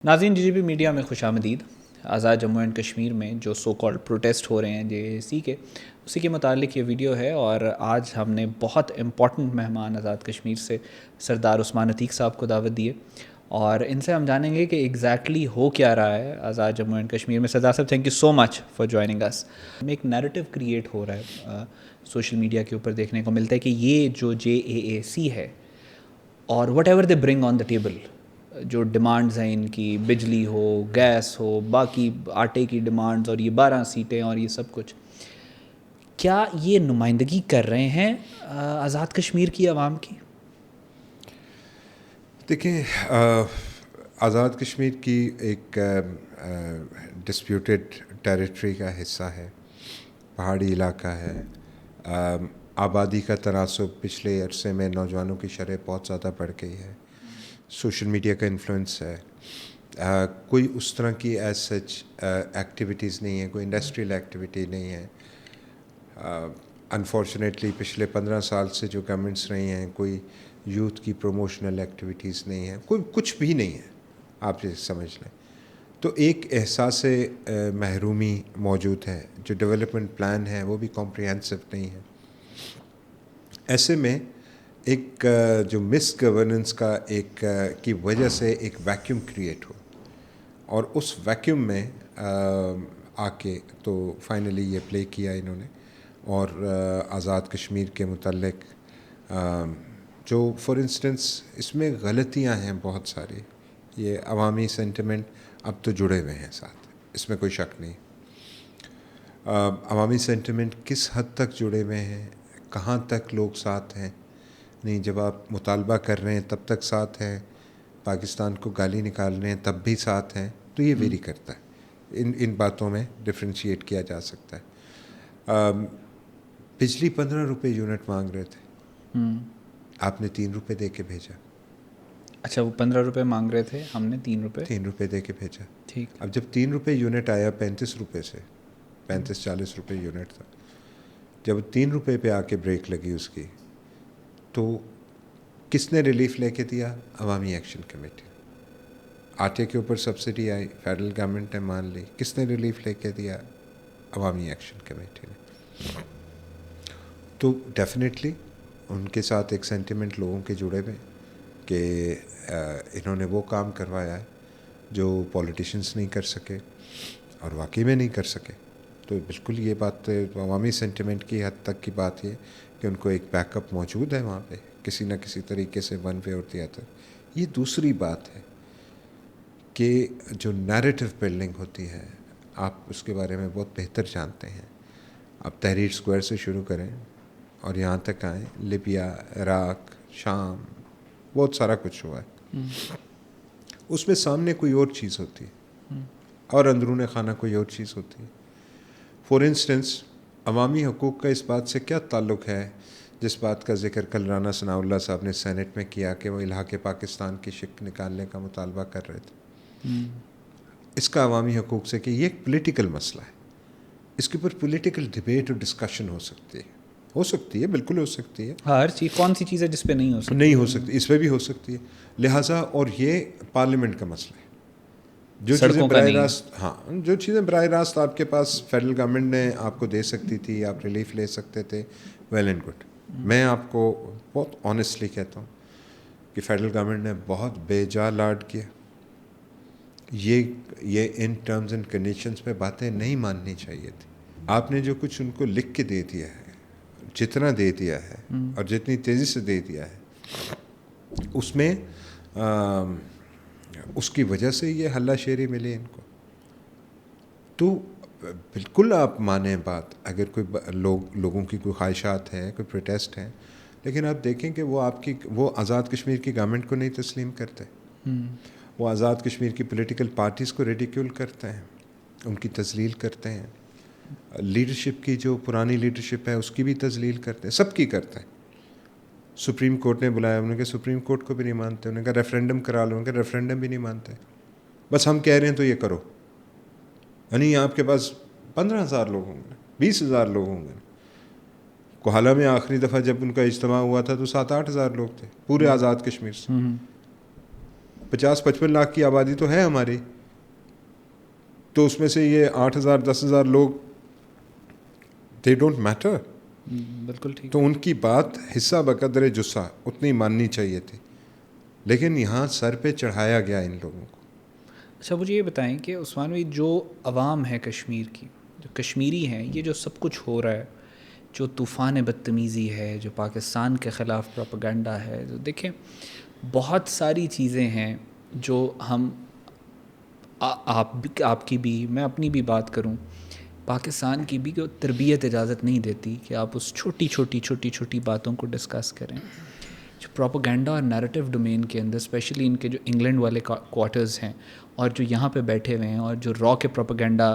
ناظرین G B media میں خوش آمدید. آزاد جموں اینڈ کشمیر میں جو سو کالڈ پروٹیسٹ ہو رہے ہیں JAC کے، اسی کے متعلق یہ ویڈیو ہے. اور آج ہم نے بہت امپورٹنٹ مہمان آزاد کشمیر سے سردار عثمان عتیق صاحب کو دعوت دی ہے، اور ان سے ہم جانیں گے کہ ایگزیکٹلی ہو کیا رہا ہے آزاد جموں اینڈ کشمیر میں. سردار صاحب thank you so much for joining us. ایک نیریٹو کریٹ ہو رہا ہے سوشل میڈیا کے اوپر، دیکھنے کو ملتا ہے کہ یہ جو JAC ہے اور what ever they bring on the table, جو ڈیمانڈز ہیں ان کی، بجلی ہو، گیس ہو، باقی آٹے کی ڈیمانڈز، اور یہ 12 سیٹیں اور یہ سب کچھ، کیا یہ نمائندگی کر رہے ہیں آزاد کشمیر کی عوام کی؟ دیکھیں، آزاد کشمیر کی ایک ڈسپیوٹیڈ ٹیریٹری کا حصہ ہے، پہاڑی علاقہ ہے. آبادی کا تناسب پچھلے عرصے میں نوجوانوں کی شرح بہت زیادہ بڑھ گئی ہے. سوشل میڈیا کا انفلوئنس ہے. کوئی اس طرح کی ایز سچ ایکٹیویٹیز نہیں ہیں، کوئی انڈسٹریل ایکٹیویٹی نہیں ہے. انفارچونیٹلی پچھلے 15 سال سے جو گورنمنٹس رہی ہیں، کوئی یوتھ کی پروموشنل ایکٹیویٹیز نہیں ہیں، کوئی کچھ بھی نہیں ہے، آپ یہ سمجھ لیں. تو ایک احساس محرومی موجود ہے. جو ڈیولپمنٹ پلان ہے وہ بھی کمپریہنسو نہیں ہے. ایسے میں ایک جو مس گورننس کا ایک کی وجہ سے ایک ویکیوم کریٹ ہو، اور اس ویکیوم میں آ کے تو فائنلی یہ پلے کیا انہوں نے. اور آزاد کشمیر کے متعلق جو فار انسٹنس اس میں غلطیاں ہیں بہت ساری. یہ عوامی سینٹیمنٹ اب تو جڑے ہوئے ہیں ساتھ، اس میں کوئی شک نہیں. عوامی سینٹیمنٹ کس حد تک جڑے ہوئے ہیں، کہاں تک لوگ ساتھ ہیں؟ نہیں، جب آپ مطالبہ کر رہے ہیں تب تک ساتھ ہیں، پاکستان کو گالی نکال رہے ہیں تب بھی ساتھ ہیں، تو یہ ویری کرتا ہے. ان باتوں میں ڈفرینشیٹ کیا جا سکتا ہے. بجلی 15 روپے یونٹ مانگ رہے تھے، آپ نے 3 روپے دے کے بھیجا. اچھا، وہ 15 روپے مانگ رہے تھے، ہم نے 3 روپے دے کے بھیجا. ٹھیک. اب جب 3 روپے یونٹ آیا 35 روپے سے، 35-40 روپے یونٹ تھا، جب 3 روپے پہ آ کے بریک لگی اس کی، تو کس نے ریلیف لے کے دیا؟ عوامی ایکشن کمیٹی. آٹے کے اوپر سبسڈی آئی، فیڈرل گورنمنٹ نے مان لی. کس نے ریلیف لے کے دیا؟ عوامی ایکشن کمیٹی نے. تو ڈیفینیٹلی ان کے ساتھ ایک سینٹیمنٹ لوگوں کے جڑے ہوئے کہ انہوں نے وہ کام کروایا ہے جو پولیٹیشنز نہیں کر سکے، اور واقعی میں نہیں کر سکے. تو بالکل یہ بات عوامی سینٹیمنٹ کی حد تک کی بات یہ کہ ان کو ایک بیک اپ موجود ہے وہاں پہ کسی نہ کسی طریقے سے، ون وے اور دی ادر. یہ دوسری بات ہے کہ جو نیریٹو بلڈنگ ہوتی ہے، آپ اس کے بارے میں بہت بہتر جانتے ہیں. آپ تحریر اسکوائر سے شروع کریں اور یہاں تک آئیں، لیبیا، عراق، شام، بہت سارا کچھ ہوا ہے. اس میں سامنے کوئی اور چیز ہوتی ہے اور اندرون خانہ کوئی اور چیز ہوتی ہے. فار انسٹنس، عوامی حقوق کا اس بات سے کیا تعلق ہے جس بات کا ذکر کل رانا ثناء اللہ صاحب نے سینٹ میں کیا کہ وہ الحاق پاکستان کی شکل نکالنے کا مطالبہ کر رہے تھے؟ اس کا عوامی حقوق سے کہ یہ ایک پولیٹیکل مسئلہ ہے، اس کے اوپر پولیٹیکل ڈبیٹ اور ڈسکشن ہو سکتی ہے، بالکل ہو سکتی ہے. ہر چیز، کون سی چیز ہے جس پہ نہیں ہو سکتی؟ نہیں ہو سکتی، اس پہ بھی ہو سکتی ہے. لہٰذا اور یہ پارلیمنٹ کا مسئلہ ہے. جو چیزیں براہ راست آپ کے پاس فیڈرل گورنمنٹ نے آپ کو دے سکتی تھی، آپ ریلیف لے سکتے تھے، ویل اینڈ گڈ. میں آپ کو بہت آنیسٹلی کہتا ہوں کہ فیڈرل گورنمنٹ نے بہت بے جا لاڈ کیا. یہ ان ٹرمز اینڈ کنڈیشنز پہ باتیں نہیں ماننی چاہیے تھی. آپ نے جو کچھ ان کو لکھ کے دے دیا ہے، جتنا دے دیا ہے اور جتنی تیزی سے دے دیا ہے، اس میں اس کی وجہ سے یہ ہلہ شیری ملی ان کو. تو بالکل آپ مانیں بات، اگر کوئی لوگوں کی کوئی خواہشات ہیں، کوئی پروٹیسٹ ہیں، لیکن آپ دیکھیں کہ وہ آزاد کشمیر کی گورنمنٹ کو نہیں تسلیم کرتے. وہ آزاد کشمیر کی پولیٹیکل پارٹیز کو ریڈیکیول کرتے ہیں، ان کی تذلیل کرتے ہیں. لیڈرشپ کی جو پرانی لیڈرشپ ہے اس کی بھی تذلیل کرتے ہیں، سب کی کرتے ہیں. سپریم کورٹ نے بلایا، انہوں نے کہا سپریم کورٹ کو بھی نہیں مانتے. انہوں نے کہا ریفرینڈم کرا لو، انہوں نے کہا ریفرینڈم بھی نہیں مانتے. بس ہم کہہ رہے ہیں تو یہ کرو. یعنی آپ کے پاس 15,000 لوگ ہوں گے، 20,000 لوگ ہوں گے. کوہالہ میں آخری دفعہ جب ان کا اجتماع ہوا تھا تو 7-8 ہزار لوگ تھے پورے آزاد کشمیر سے. 50-55 لاکھ کی آبادی تو ہے ہماری, تو اس میں سے یہ 8,000 10,000 لوگ دے ڈونٹ میٹر. بالکل ٹھیک. تو ان کی بات حصہ بقدر جسہ اتنی ماننی چاہیے تھی, لیکن یہاں سر پہ چڑھایا گیا ان لوگوں کو. اچھا مجھے یہ بتائیں کہ عثمان بھائی, جو عوام ہے کشمیر کی, جو کشمیری ہیں, یہ جو سب کچھ ہو رہا ہے, جو طوفان بدتمیزی ہے, جو پاکستان کے خلاف پروپیگنڈا ہے, تو دیکھیں بہت ساری چیزیں ہیں جو ہم آپ کی بھی, میں اپنی بھی بات کروں, پاکستان کی بھی تربیت اجازت نہیں دیتی کہ آپ اس چھوٹی چھوٹی باتوں کو ڈسکس کریں. جو پروپیگنڈا اور نیریٹو ڈومین کے اندر, اسپیشلی ان کے جو انگلینڈ والے کوارٹرز ہیں اور جو یہاں پہ بیٹھے ہوئے ہیں, اور جو را کے پروپیگنڈا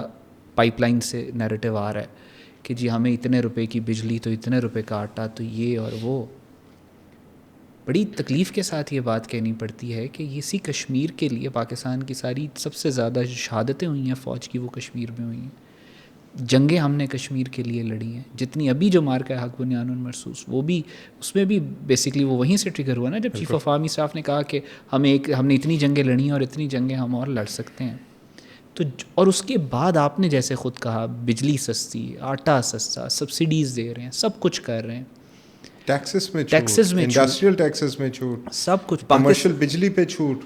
پائپ لائن سے نیریٹو آ رہا ہے کہ جی ہمیں اتنے روپے کی بجلی تو اتنے روپے کا آٹا تو یہ اور وہ, بڑی تکلیف کے ساتھ یہ بات کہنی پڑتی ہے کہ اسی کشمیر کے لیے پاکستان کی ساری سب سے زیادہ جو شہادتیں ہوئی ہیں فوج کی وہ کشمیر میں ہوئی ہیں. جنگیں ہم نے کشمیر کے لیے لڑی ہیں, جتنی ابھی جو مارکا ہے حق بنیان المرصوص, وہ بھی اس میں بھی بیسکلی وہ وہیں سے ٹریگر ہوا نا, جب چیف آف آرمی اسٹاف نے کہا کہ ہم نے اتنی جنگیں لڑی ہیں اور اتنی جنگیں ہم اور لڑ سکتے ہیں. تو اور اس کے بعد آپ نے جیسے خود کہا, بجلی سستی, آٹا سستا, سبسڈیز دے رہے ہیں, سب کچھ کر رہے ہیں, ٹیکسز میں انڈسٹریل ٹیکسز میں چھوٹ, سب کچھ, کمرشل بجلی پہ چھوٹ,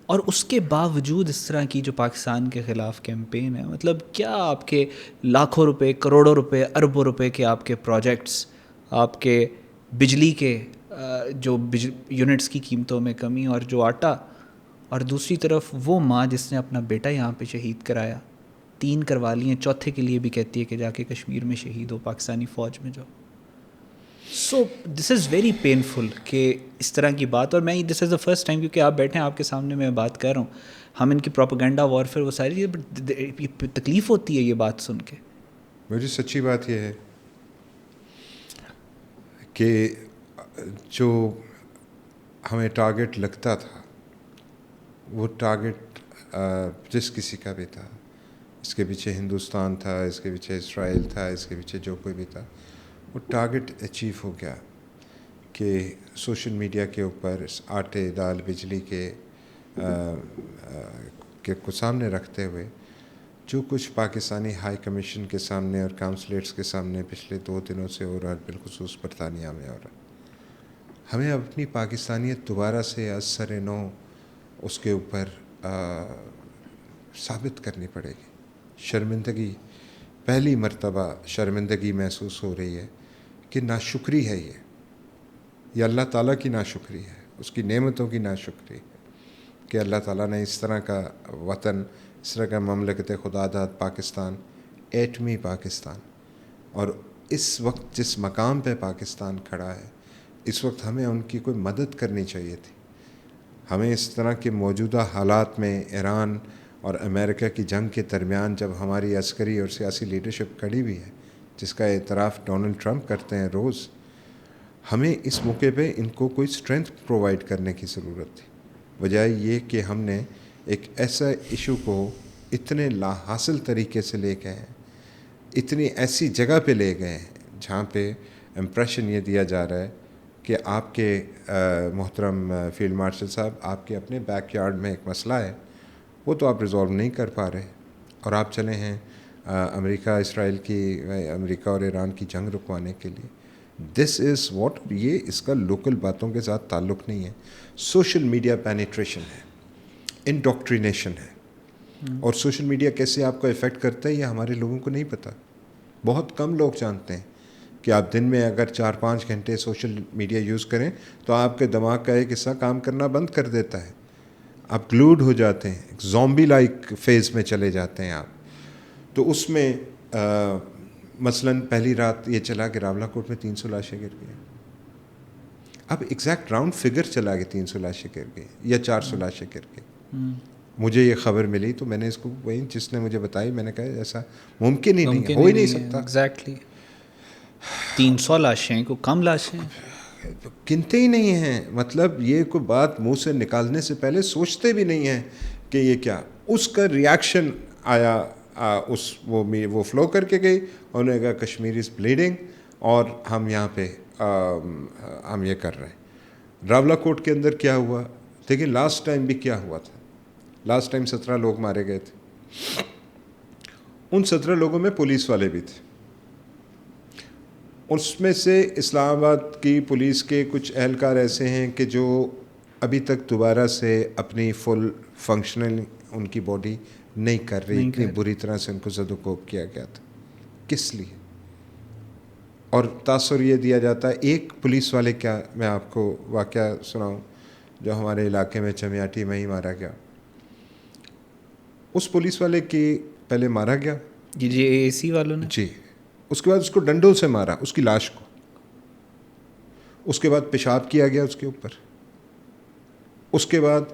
اور اس کے باوجود اس طرح کی جو پاکستان کے خلاف کیمپین ہے, مطلب کیا آپ کے لاکھوں روپے, کروڑوں روپے, اربوں روپے کے آپ کے پروجیکٹس, آپ کے بجلی کے جو یونٹس کی قیمتوں میں کمی, اور جو آٹا, اور دوسری طرف وہ ماں جس نے اپنا بیٹا یہاں پہ شہید کرایا, 3 کروا لی ہیں, چوتھے کے لیے بھی کہتی ہے کہ جا کے کشمیر میں شہید ہو, پاکستانی فوج میں جاؤ. سو دس از ویری پینفل کہ اس طرح کی بات, اور میں دس از دا فرسٹ ٹائم, کیونکہ آپ بیٹھے ہیں آپ کے سامنے میں بات کر رہا ہوں, ہم ان کی پروپیگنڈا وارفیئر وہ ساری چیزیں, بٹ تکلیف ہوتی ہے یہ بات سن کے. مجھے سچی بات یہ ہے کہ جو ہمیں ٹارگٹ لگتا تھا, وہ ٹارگٹ جس کسی کا بھی تھا, اس کے پیچھے ہندوستان تھا, اس کے پیچھے اسرائیل تھا, اس کے پیچھے جو کوئی بھی تھا, وہ ٹارگٹ اچیو ہو گیا کہ سوشل میڈیا کے اوپر آٹے, دال, بجلی کے کو سامنے رکھتے ہوئے جو کچھ پاکستانی ہائی کمیشن کے سامنے اور کاؤنسلیٹس کے سامنے پچھلے 2 دنوں سے ہو رہا ہے, بالخصوص برطانیہ میں ہو رہا ہے, ہمیں اپنی پاکستانیت دوبارہ سے از سر نو اس کے اوپر ثابت کرنی پڑے گی. شرمندگی, پہلی مرتبہ شرمندگی محسوس ہو رہی ہے کہ ناشکری ہے یہ اللہ تعالیٰ کی ناشکری ہے, اس کی نعمتوں کی ناشکری ہے کہ اللہ تعالیٰ نے اس طرح کا وطن, اس طرح کا مملکت خدا داد پاکستان, ایٹمی پاکستان, اور اس وقت جس مقام پہ پاکستان کھڑا ہے, اس وقت ہمیں ان کی کوئی مدد کرنی چاہیے تھی. ہمیں اس طرح کے موجودہ حالات میں ایران اور امریکہ کی جنگ کے درمیان جب ہماری عسکری اور سیاسی لیڈرشپ کھڑی ہوئی ہے, جس کا اعتراف ڈونلڈ ٹرمپ کرتے ہیں روز, ہمیں اس موقع پہ ان کو کوئی اسٹرینتھ پرووائڈ کرنے کی ضرورت تھی, بجائے یہ کہ ہم نے ایک ایسا ایشو کو اتنے لا حاصل طریقے سے لے گئے ہیں, اتنی ایسی جگہ پہ لے گئے ہیں جہاں پہ امپریشن یہ دیا جا رہا ہے کہ آپ کے محترم فیلڈ مارشل صاحب, آپ کے اپنے بیک یارڈ میں ایک مسئلہ ہے, وہ تو آپ ریزالو نہیں کر پا رہے, اور آپ چلے ہیں امریکہ اسرائیل کی, امریکہ اور ایران کی جنگ رکوانے کے لیے. دس از واٹ, یہ اس کا لوکل باتوں کے ساتھ تعلق نہیں ہے, سوشل میڈیا پینیٹریشن ہے, انڈوکٹرینیشن ہے. اور سوشل میڈیا کیسے آپ کو افیکٹ کرتا ہے یہ ہمارے لوگوں کو نہیں پتہ. بہت کم لوگ جانتے ہیں کہ آپ دن میں اگر 4-5 گھنٹے سوشل میڈیا یوز کریں تو آپ کے دماغ کا ایک حصہ کام کرنا بند کر دیتا ہے, آپ گلوڈ ہو جاتے ہیں, ایک زومبی لائک فیز میں چلے جاتے ہیں آپ. تو اس میں مثلاً پہلی رات یہ چلا کہ راولاکوٹ میں 300 لاشیں گر گئی. اب ایگزیکٹ راؤنڈ فگر چلا کہ 300 لاشیں گر گئی یا 400 لاشیں گر گئی. مجھے یہ خبر ملی تو میں نے اس کو, وہی جس نے مجھے بتائی, میں نے کہا ایسا ممکن ہی نہیں ہے, ہو ہی نہیں سکتا. ایگزیکٹلی 300 لاشیں کو کم لاشیں گنتے ہی نہیں ہیں. مطلب یہ کوئی بات منہ سے نکالنے سے پہلے سوچتے بھی نہیں ہیں کہ یہ کیا. اس کا ریاکشن آیا, وہ فلو کر کے گئی, انہوں نے کہا کشمیر از بلیڈنگ اور ہم یہاں پہ ہم یہ کر رہے ہیں. راولاکوٹ کے اندر کیا ہوا, دیکھیں لاسٹ ٹائم بھی کیا ہوا تھا. لاسٹ ٹائم 17 لوگ مارے گئے تھے. ان 17 لوگوں میں پولیس والے بھی تھے. اس میں سے اسلام آباد کی پولیس کے کچھ اہلکار ایسے ہیں کہ جو ابھی تک دوبارہ سے اپنی فل فنکشنل ان کی باڈی نہیں کر رہی. اتنی بری طرح سے ان کو زد و کوب کیا گیا تھا. کس لیے؟ اور تاثر یہ دیا جاتا ہے. ایک پولیس والے کا میں آپ کو واقعہ سناؤں جو ہمارے علاقے میں چمیاٹی میں ہی مارا گیا. اس پولیس والے کی پہلے مارا گیا جی اے سی والوں نے. جی. اس کے بعد اس کو ڈنڈوں سے مارا, اس کی لاش کو. اس کے بعد پیشاب کیا گیا اس کے اوپر. اس کے بعد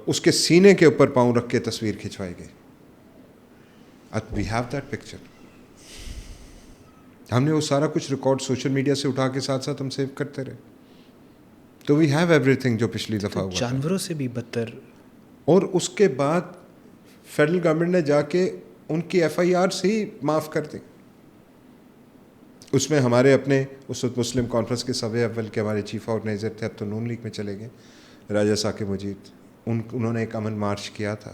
اس کے سینے کے اوپر پاؤں رکھ کے تصویر کھنچوائی گئی. We have that picture. ہم نے وہ سارا کچھ ریکارڈ سوشل میڈیا سے اٹھا کے ساتھ ساتھ ہم سیو کرتے رہے. تو وی ہیو ایوری تھنگ جو پچھلی دفعہ ہوا. جانوروں سے بھی بدتر. اور اس کے بعد فیڈرل گورنمنٹ نے جا کے ان کی ایف آئی آر سے ہی معاف کر دی. اس میں ہمارے اپنے اس وقت مسلم کانفرنس کے صدر اول کے ہمارے چیف آرگنائزر تھے, اب تو نون لیگ میں چلے گئے, راجہ ثاقب مجید. انہوں نے ایک امن مارچ کیا تھا.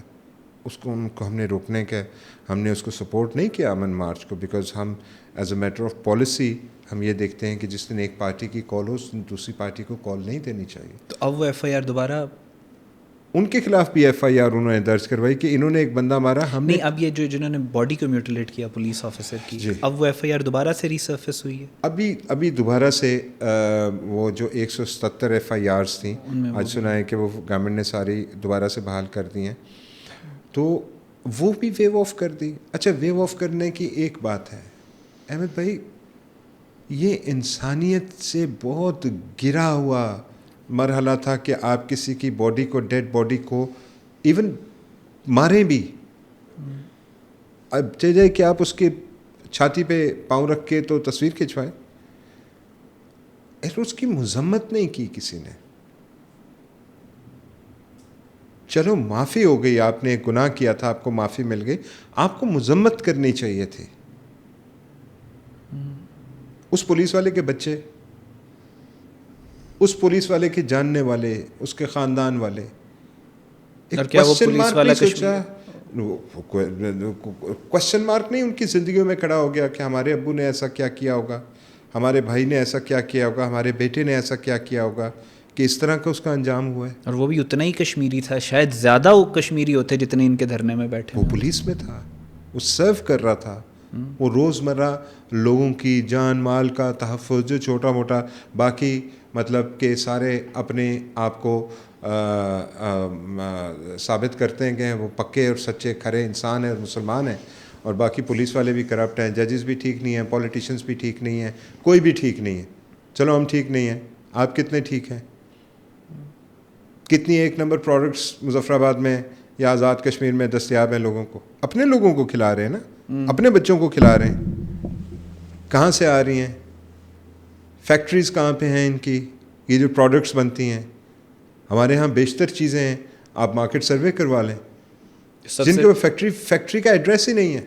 ان کو ہم نے روکنے کے, ہم نے اس کو سپورٹ نہیں کیا امن مارچ کو, بیکاز ہم as a matter of policy ہم یہ دیکھتے ہیں کہ جس دن ایک پارٹی کی کال ہو دوسری پارٹی کو کال نہیں دینی چاہیے. تو اب وہ ایف آئی آر دوبارہ ان کے خلاف بھی ایف آئی آر انہوں نے درج کروائی کہ انہوں نے ایک بندہ مارا. ہم نے اب یہ جنہوں نے باڈی کو میوٹیلیٹ کیا پولیس آفیسر کی, اب وہ ایف آئی آر دوبارہ سے ریسرفیس ہوئی ہے. ابھی دوبارہ سے وہ جو 177 ایف آئی آرز تھیں آج سنا ہے کہ وہ گورنمنٹ نے ساری دوبارہ سے بحال کر دی ہیں. تو وہ بھی ویو آف کر دی. اچھا, ویو آف کرنے کی ایک بات ہے احمد بھائی, یہ انسانیت سے بہت گرا ہوا مرحلہ تھا کہ آپ کسی کی باڈی کو, ڈیڈ باڈی کو ایون ماریں بھی. اب چاہیے کہ آپ اس کی چھاتی پہ پاؤں رکھ کے تو تصویر کھنچوائیں. اس کی مذمت نہیں کی کسی نے. چلو معافی ہو گئی, آپ نے گناہ کیا تھا, آپ کو معافی مل گئی, آپ کو مذمت کرنی چاہیے تھی. اس پولیس والے کے بچے, اس پولیس والے کے جاننے والے, اس کے خاندان والے, کوشچن مارک نہیں ان کی زندگیوں میں کھڑا ہو گیا کہ ہمارے ابو نے ایسا کیا کیا ہوگا, ہمارے بھائی نے ایسا کیا کیا ہوگا, ہمارے بیٹے نے ایسا کیا کیا ہوگا کہ اس طرح کا اس کا انجام ہوا ہے. اور وہ بھی اتنا ہی کشمیری تھا, شاید زیادہ وہ کشمیری ہوتے جتنے ان کے دھرنے میں بیٹھے. وہ پولیس میں تھا, وہ سرو کر رہا تھا, وہ روزمرہ لوگوں کی جان مال کا تحفظ, جو چھوٹا موٹا باقی مطلب کہ سارے اپنے آپ کو ثابت کرتے ہیں کہ وہ پکے اور سچے کھرے انسان ہیں اور مسلمان ہیں, اور باقی پولیس والے بھی کرپٹ ہیں, ججز بھی ٹھیک نہیں ہیں, پولیٹیشنز بھی ٹھیک نہیں ہیں, کوئی بھی ٹھیک نہیں ہے. چلو ہم ٹھیک نہیں ہیں, آپ کتنے ٹھیک ہیں؟ کتنی ایک نمبر پروڈکٹس مظفر آباد میں یا آزاد کشمیر میں دستیاب ہیں لوگوں کو, اپنے لوگوں کو کھلا رہے ہیں نا, اپنے بچوں کو کھلا رہے ہیں. کہاں سے آ رہی ہیں فیکٹریز, کہاں پہ ہیں ان کی یہ جو پروڈکٹس بنتی ہیں؟ ہمارے ہاں بیشتر چیزیں ہیں, آپ مارکیٹ سروے کروا لیں, جن کے فیکٹری کا ایڈریس ہی نہیں ہے.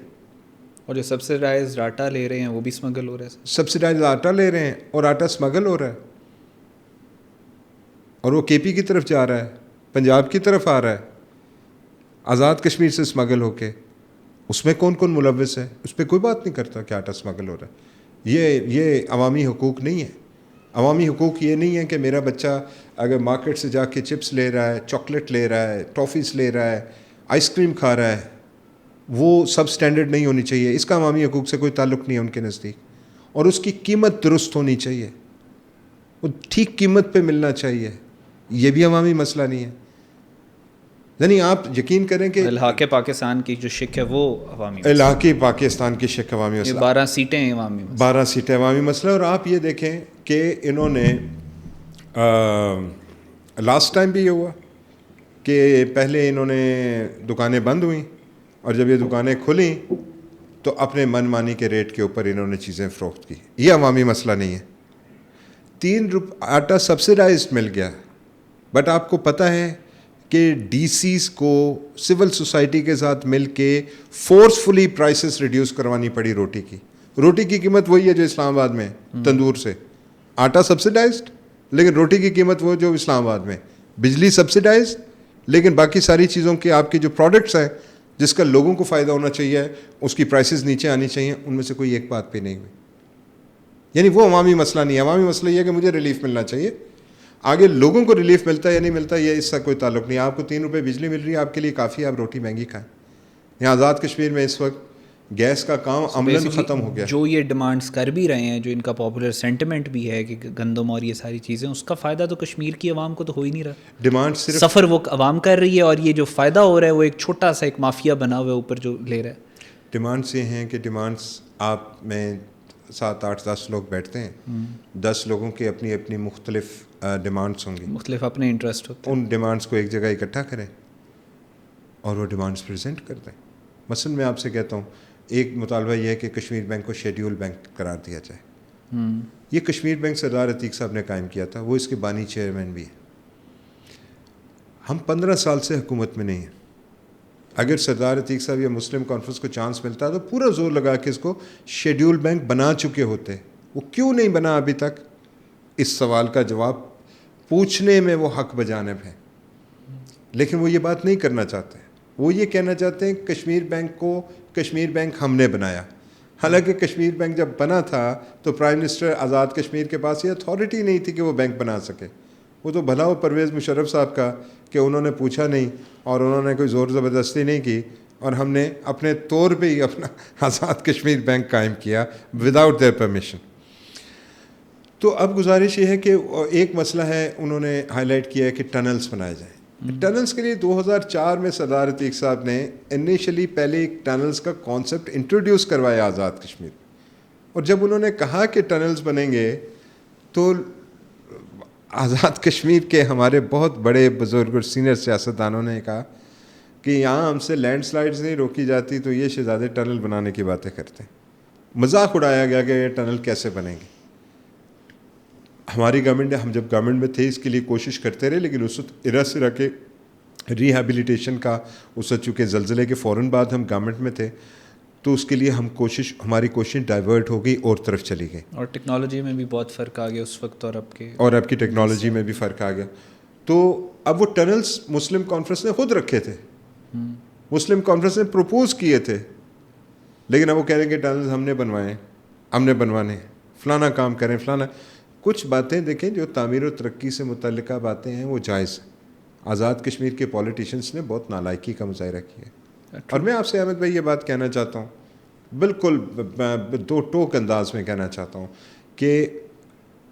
اور جو سبسیڈائز آٹا لے رہے ہیں وہ بھی اسمگل ہو رہا ہے. سبسیڈائز آٹا لے رہے ہیں اور آٹا اسمگل ہو رہا ہے, اور وہ کے پی کی طرف جا رہا ہے, پنجاب کی طرف آ رہا ہے, آزاد کشمیر سے اسمگل ہو کے. اس میں کون کون ملوث ہے اس پہ کوئی بات نہیں کرتا کہ آٹا اسمگل ہو رہا ہے. یہ عوامی حقوق نہیں ہے. عوامی حقوق یہ نہیں ہے کہ میرا بچہ اگر مارکیٹ سے جا کے چپس لے رہا ہے, چاکلیٹ لے رہا ہے, ٹافیز لے رہا ہے, آئس کریم کھا رہا ہے, وہ سب سٹینڈرڈ نہیں ہونی چاہیے. اس کا عوامی حقوق سے کوئی تعلق نہیں ہے ان کے نزدیک. اور اس کی قیمت درست ہونی چاہیے, وہ ٹھیک قیمت پہ ملنا چاہیے. یہ بھی عوامی مسئلہ نہیں ہے. یعنی آپ یقین کریں کہ الحاق پاکستان کی جو شک ہے وہ عوامی, الحاق پاکستان کی شک عوامی مسئلہ, 12 سیٹیں عوامی, 12 سیٹیں عوامی مسئلہ. اور آپ یہ دیکھیں کہ انہوں نے لاسٹ ٹائم بھی یہ ہوا کہ پہلے انہوں نے دکانیں بند ہوئیں, اور جب یہ دکانیں کھلیں تو اپنے من مانی کے ریٹ کے اوپر انہوں نے چیزیں فروخت کی. یہ عوامی مسئلہ نہیں ہے. 3 روپے آٹا سبسیڈائزڈ مل گیا, بٹ آپ کو پتہ ہے کہ ڈی سیز کو سول سوسائٹی کے ساتھ مل کے فورسفلی پرائسز ریڈیوس کروانی پڑی روٹی کی. روٹی کی قیمت وہی ہے جو اسلام آباد میں تندور سے. آٹا سبسیڈائزڈ, لیکن روٹی کی قیمت وہ جو اسلام آباد میں, بجلی سبسڈائز, لیکن باقی ساری چیزوں کے آپ کے جو پروڈکٹس ہیں جس کا لوگوں کو فائدہ ہونا چاہیے, اس کی پرائسز نیچے آنی چاہیے, ان میں سے کوئی ایک بات پہ نہیں ہوئی. یعنی وہ عوامی مسئلہ نہیں ہے. عوامی مسئلہ یہ ہے کہ مجھے ریلیف ملنا چاہیے, آگے لوگوں کو ریلیف ملتا ہے یا نہیں ملتا یہ اس سے کوئی تعلق نہیں. آپ کو 3 روپے بجلی مل رہی ہے, آپ کے لیے کافی, آپ روٹی مہنگی کھائیں. یہاں آزاد کشمیر میں اس وقت گیس کا کام عملاً ختم ہو گیا. جو یہ ڈیمانڈس کر بھی رہے ہیں, جو ان کا پاپولر سینٹیمنٹ بھی ہے کہ گندم اور یہ ساری چیزیں, اس کا فائدہ تو کشمیر کی عوام کو تو ہو ہی نہیں رہا. ڈیمانڈ صرف سفر وہ عوام کر رہی ہے, اور یہ جو فائدہ ہو رہا ہے وہ ایک چھوٹا سا ایک مافیا بنا ہوا ہے اوپر جو لے رہا ہے. ڈیمانڈس یہ ہیں کہ ڈیمانڈس آپ میں 7 8 10 لوگ بیٹھتے ہیں, 10 لوگوں کی اپنی اپنی مختلف ڈیمانڈس ہوں گی, مختلف اپنے انٹرسٹ ہوتے ہیں. ان ڈیمانڈس کو ایک جگہ اکٹھا کریں اور وہ ڈیمانڈس پریزنٹ کر دیں. مثلاً میں آپ سے کہتا ہوں, ایک مطالبہ یہ ہے کہ کشمیر بینک کو شیڈیول بینک قرار دیا جائے. یہ کشمیر بینک سردار عتیق صاحب نے قائم کیا تھا, وہ اس کے بانی چیئرمین بھی ہیں. ہم 15 سال سے حکومت میں نہیں ہیں. اگر سردار عتیق صاحب یا مسلم کانفرنس کو چانس ملتا تو پورا زور لگا کے اس کو شیڈیول بینک بنا چکے ہوتے. وہ کیوں نہیں بنا ابھی تک, اس سوال کا جواب پوچھنے میں وہ حق بجانب ہے. لیکن وہ یہ بات نہیں کرنا چاہتے. وہ یہ کہنا چاہتے ہیں کشمیر بینک کو کشمیر بینک ہم نے بنایا. حالانکہ کشمیر بینک جب بنا تھا تو پرائم منسٹر آزاد کشمیر کے پاس یہ اتھارٹی نہیں تھی کہ وہ بینک بنا سکے. وہ تو بھلا ہو پرویز مشرف صاحب کا کہ انہوں نے پوچھا نہیں اور انہوں نے کوئی زور زبردستی نہیں کی, اور ہم نے اپنے طور پہ ہی اپنا آزاد کشمیر بینک قائم کیا وداؤٹ دیئر پرمیشن. تو اب گزارش یہ ہے کہ ایک مسئلہ ہے انہوں نے ہائی لائٹ کیا ہے کہ ٹنلز بنائے جائیں. ٹنلز کے لیے 2004 میں سردار عتیق صاحب نے انیشلی پہلے ایک ٹنلز کا کانسیپٹ انٹروڈیوس کروایا آزاد کشمیر, اور جب انہوں نے کہا کہ ٹنلز بنیں گے تو آزاد کشمیر کے ہمارے بہت بڑے بزرگ اور سینئر سیاستدانوں نے کہا کہ یہاں ہم سے لینڈ سلائڈز نہیں روکی جاتی تو یہ شہزادے ٹنل بنانے کی باتیں کرتے ہیں. مذاق اڑایا گیا کہ یہ ٹنل کیسے بنیں گے. ہماری گورنمنٹ نے, ہم جب گورنمنٹ میں تھے اس کے لیے کوشش کرتے رہے, لیکن اس وقت ارا کے ریہیبلیٹیشن کا, اس وقت چونکہ زلزلے کے فوراً بعد ہم گورنمنٹ میں تھے تو اس کے لیے ہماری کوشش ڈائیورٹ ہو گئی اور طرف چلی گئی. اور ٹیکنالوجی میں بھی بہت فرق آ گیا اس وقت, اور اب کی ٹیکنالوجی میں بھی فرق آ گیا. تو اب وہ ٹنلز مسلم کانفرنس نے خود رکھے تھے, مسلم کانفرنس نے پروپوز کیے تھے, لیکن اب وہ کہہ رہے ہیں کہ ٹنلز ہم نے بنوائے, ہم نے بنوانے, فلانا کام کریں فلانا. کچھ باتیں دیکھیں جو تعمیر و ترقی سے متعلقہ باتیں ہیں وہ جائز ہیں. آزاد کشمیر کے پولیٹیشنس نے بہت نالائکی کا مظاہرہ کیا ہے. اور میں آپ سے احمد بھائی یہ بات کہنا چاہتا ہوں, بالکل 2 ٹوک انداز میں کہنا چاہتا ہوں کہ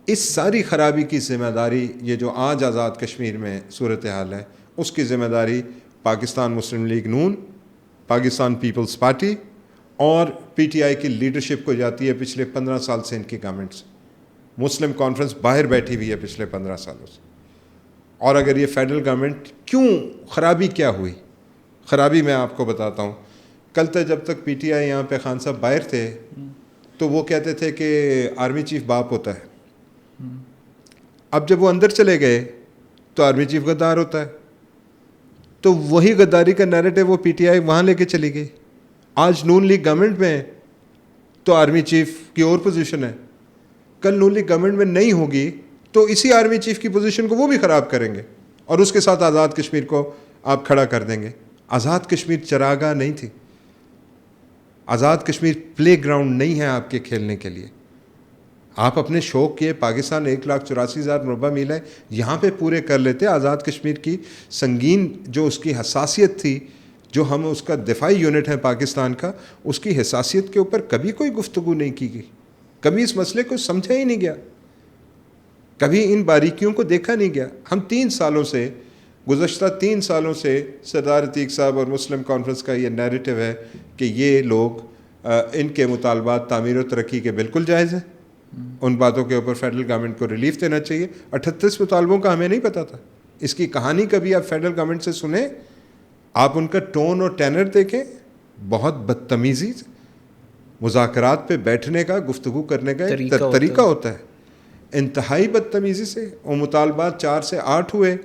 اس ساری خرابی کی ذمہ داری, یہ جو آج آزاد کشمیر میں صورتحال ہے, اس کی ذمہ داری پاکستان مسلم لیگ نون, پاکستان پیپلز پارٹی اور پی ٹی آئی کی لیڈرشپ کو جاتی ہے. پچھلے 15 سال سے ان کی گورنمنٹ سے مسلم کانفرنس باہر بیٹھی ہوئی ہے پچھلے 15 سالوں سے. اور اگر یہ فیڈرل گورنمنٹ کیوں, خرابی کیا ہوئی, خرابی میں آپ کو بتاتا ہوں. کل تک جب تک پی ٹی آئی یہاں پہ خان صاحب باہر تھے تو وہ کہتے تھے کہ آرمی چیف باپ ہوتا ہے. اب جب وہ اندر چلے گئے تو آرمی چیف غدار ہوتا ہے. تو وہی غداری کا نیریٹو وہ پی ٹی آئی وہاں لے کے چلی گئی. آج نون لیگ گورنمنٹ میں تو آرمی چیف کی اور پوزیشن ہے, کل نون لیگ گورنمنٹ میں نہیں ہوگی تو اسی آرمی چیف کی پوزیشن کو وہ بھی خراب کریں گے اور اس کے ساتھ آزاد کشمیر کو آپ کھڑا کر دیں گے. آزاد کشمیر چراگاہ نہیں تھی, آزاد کشمیر پلے گراؤنڈ نہیں ہے آپ کے کھیلنے کے لیے. آپ اپنے شوق کے پاکستان 1,84,000 مربع میل ہے یہاں پہ پورے کر لیتے. آزاد کشمیر کی سنگین جو اس کی حساسیت تھی, جو ہم اس کا دفاعی یونٹ ہے پاکستان کا, اس کی حساسیت کے اوپر کبھی کوئی گفتگو نہیں کی گئی, کبھی اس مسئلے کو سمجھا ہی نہیں گیا, کبھی ان باریکیوں کو دیکھا نہیں گیا. ہم 3 سالوں سے, گزشتہ 3 سالوں سے سردار عتیق صاحب اور مسلم کانفرنس کا یہ نیریٹو ہے کہ یہ لوگ, ان کے مطالبات تعمیر و ترقی کے بالکل جائز ہیں, ان باتوں کے اوپر فیڈرل گورنمنٹ کو ریلیف دینا چاہیے. 38 مطالبوں کا ہمیں نہیں پتہ تھا. اس کی کہانی کبھی آپ فیڈرل گورنمنٹ سے سنیں, آپ ان کا ٹون اور ٹینر دیکھیں, بہت بدتمیزی, مذاکرات پہ بیٹھنے کا, گفتگو کرنے کا ایک طریقہ ہوتا ہے, انتہائی بدتمیزی سے. وہ مطالبات 4 سے 8 ہوئے,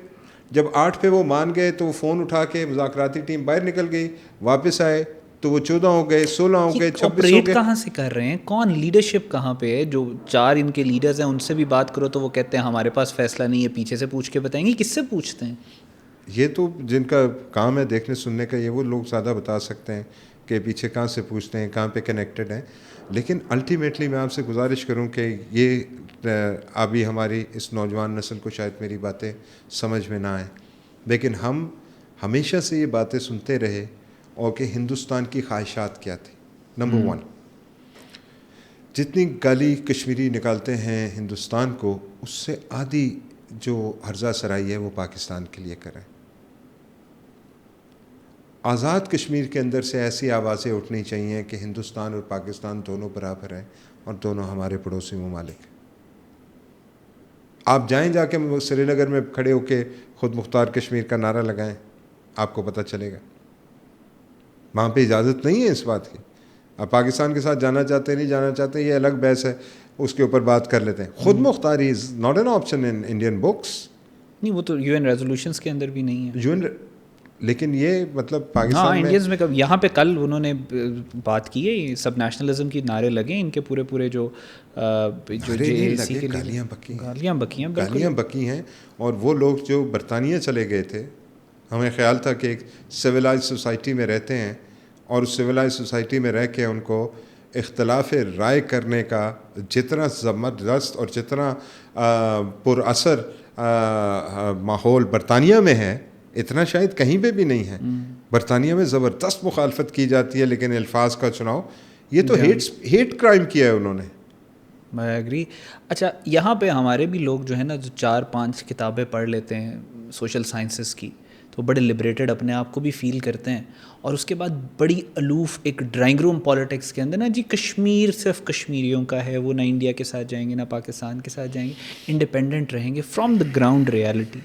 جب 8 پہ وہ مان گئے تو وہ فون اٹھا کے مذاکراتی ٹیم باہر نکل گئی, واپس آئے تو وہ 14 ہو گئے, 16 ہو گئے, 26 ہو آپریٹ گئے. کہاں سے کر رہے ہیں, کون لیڈرشپ کہاں پہ ہے؟ جو 4 ان کے لیڈرز ہیں ان سے بھی بات کرو تو وہ کہتے ہیں ہمارے پاس فیصلہ نہیں ہے, پیچھے سے پوچھ کے بتائیں گے. کس سے پوچھتے ہیں؟ یہ تو جن کا کام ہے دیکھنے سننے کا, یہ وہ لوگ زیادہ بتا سکتے ہیں کہ پیچھے کہاں سے پوچھتے ہیں, کہاں پہ کنیکٹڈ ہیں. لیکن الٹیمیٹلی میں آپ سے گزارش کروں کہ یہ ابھی ہماری اس نوجوان نسل کو شاید میری باتیں سمجھ میں نہ آئیں, لیکن ہم ہمیشہ سے یہ باتیں سنتے رہے اور کہ ہندوستان کی خواہشات کیا تھی. نمبر 1, جتنی گالی کشمیری نکالتے ہیں ہندوستان کو, اس سے آدھی جو ہرزہ سرائی ہے وہ پاکستان کے لیے کریں. آزاد کشمیر کے اندر سے ایسی آوازیں اٹھنی چاہیے کہ ہندوستان اور پاکستان دونوں برابر ہیں اور دونوں ہمارے پڑوسی ممالک ہیں. آپ جائیں جا کے سری نگر میں کھڑے ہو کے خود مختار کشمیر کا نعرہ لگائیں, آپ کو پتہ چلے گا. وہاں پہ اجازت نہیں ہے اس بات کی. آپ پاکستان کے ساتھ جانا چاہتے نہیں جانا چاہتے, یہ الگ بحث ہے, اس کے اوپر بات کر لیتے ہیں. خود مختاری is not an option in Indian books. نہیں, وہ تو UN ریزولوشنس کے اندر بھی نہیں ہے. لیکن یہ مطلب ہاں, پاکستان انڈینز میں یہاں پہ کل انہوں نے بات کی ہے, سب نیشنلزم کی نعرے لگے ان کے پورے جو JAC کے گالیاں بکی ہیں, گالیاں بکی ہیں. اور وہ لوگ جو برطانیہ چلے گئے تھے, ہمیں خیال تھا کہ ایک سویلائز سوسائٹی میں رہتے ہیں اور اس سویلائز سوسائٹی میں رہ کے ان کو اختلاف رائے کرنے کا جتنا زبردست اور جتنا پر اثر ماحول برطانیہ میں ہے, اتنا شاید کہیں پہ بھی نہیں ہے. برطانیہ میں زبردست مخالفت کی جاتی ہے, لیکن الفاظ کا چناؤ, یہ تو ہیٹ کرائم کیا ہے انہوں نے. میں ایگری. اچھا, یہاں پہ ہمارے بھی لوگ جو ہے نا, جو 4-5 کتابیں پڑھ لیتے ہیں سوشل سائنسز کی, تو بڑے لبریٹڈ اپنے آپ کو بھی فیل کرتے ہیں, اور اس کے بعد بڑی الوف ایک ڈرائنگ روم پالیٹکس کے اندر نا, جی کشمیر صرف کشمیریوں کا ہے, وہ نہ انڈیا کے ساتھ جائیں گے نہ پاکستان کے ساتھ جائیں گے, انڈیپینڈنٹ رہیں گے. فرام دا گراؤنڈ ریالٹی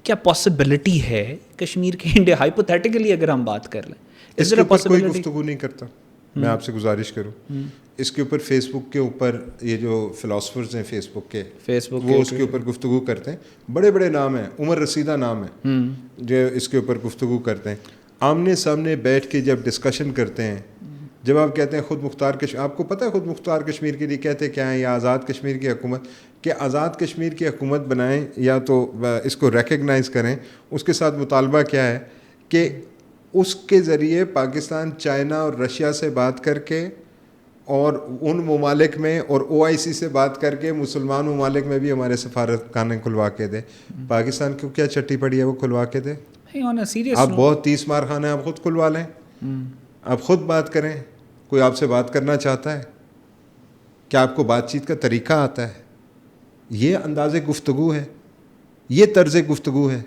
کیا پاسبلٹی ہے کشمیر کے انڈیا, ہائپوتھیٹیکلی اگر ہم بات کر لیں, اس کے اوپر کوئی گفتگو نہیں کرتا. میں آپ سے گزارش کروں, اس کے اوپر فیس بک کے اوپر یہ جو فلاسفرز ہیں فیس بک کے, وہ اس کے اوپر گفتگو کرتے ہیں. بڑے بڑے نام ہیں, عمر رسیدہ نام ہے جو اس کے اوپر گفتگو کرتے ہیں. آمنے سامنے بیٹھ کے جب ڈسکشن کرتے ہیں, جب آپ کہتے ہیں خود مختار کشمیر, آپ کو پتہ ہے خود مختار کشمیر کے لیے کہتے کیا ہیں, یا آزاد کشمیر کی حکومت, کہ آزاد کشمیر کی حکومت بنائیں یا تو اس کو ریکگنائز کریں. اس کے ساتھ مطالبہ کیا ہے کہ اس کے ذریعے پاکستان چائنا اور رشیا سے بات کر کے اور ان ممالک میں اور OIC سے بات کر کے مسلمان ممالک میں بھی ہمارے سفارت خانے کھلوا کے دے. پاکستان کو کیا چٹی پڑی ہے وہ کھلوا کے دے؟ آپ بہت 30 مار خانے آپ خود کھلوا لیں, آپ خود بات کریں. کوئی آپ سے بات کرنا چاہتا ہے؟ کیا آپ کو بات چیت کا طریقہ آتا ہے؟ یہ انداز گفتگو ہے, یہ طرز گفتگو ہے.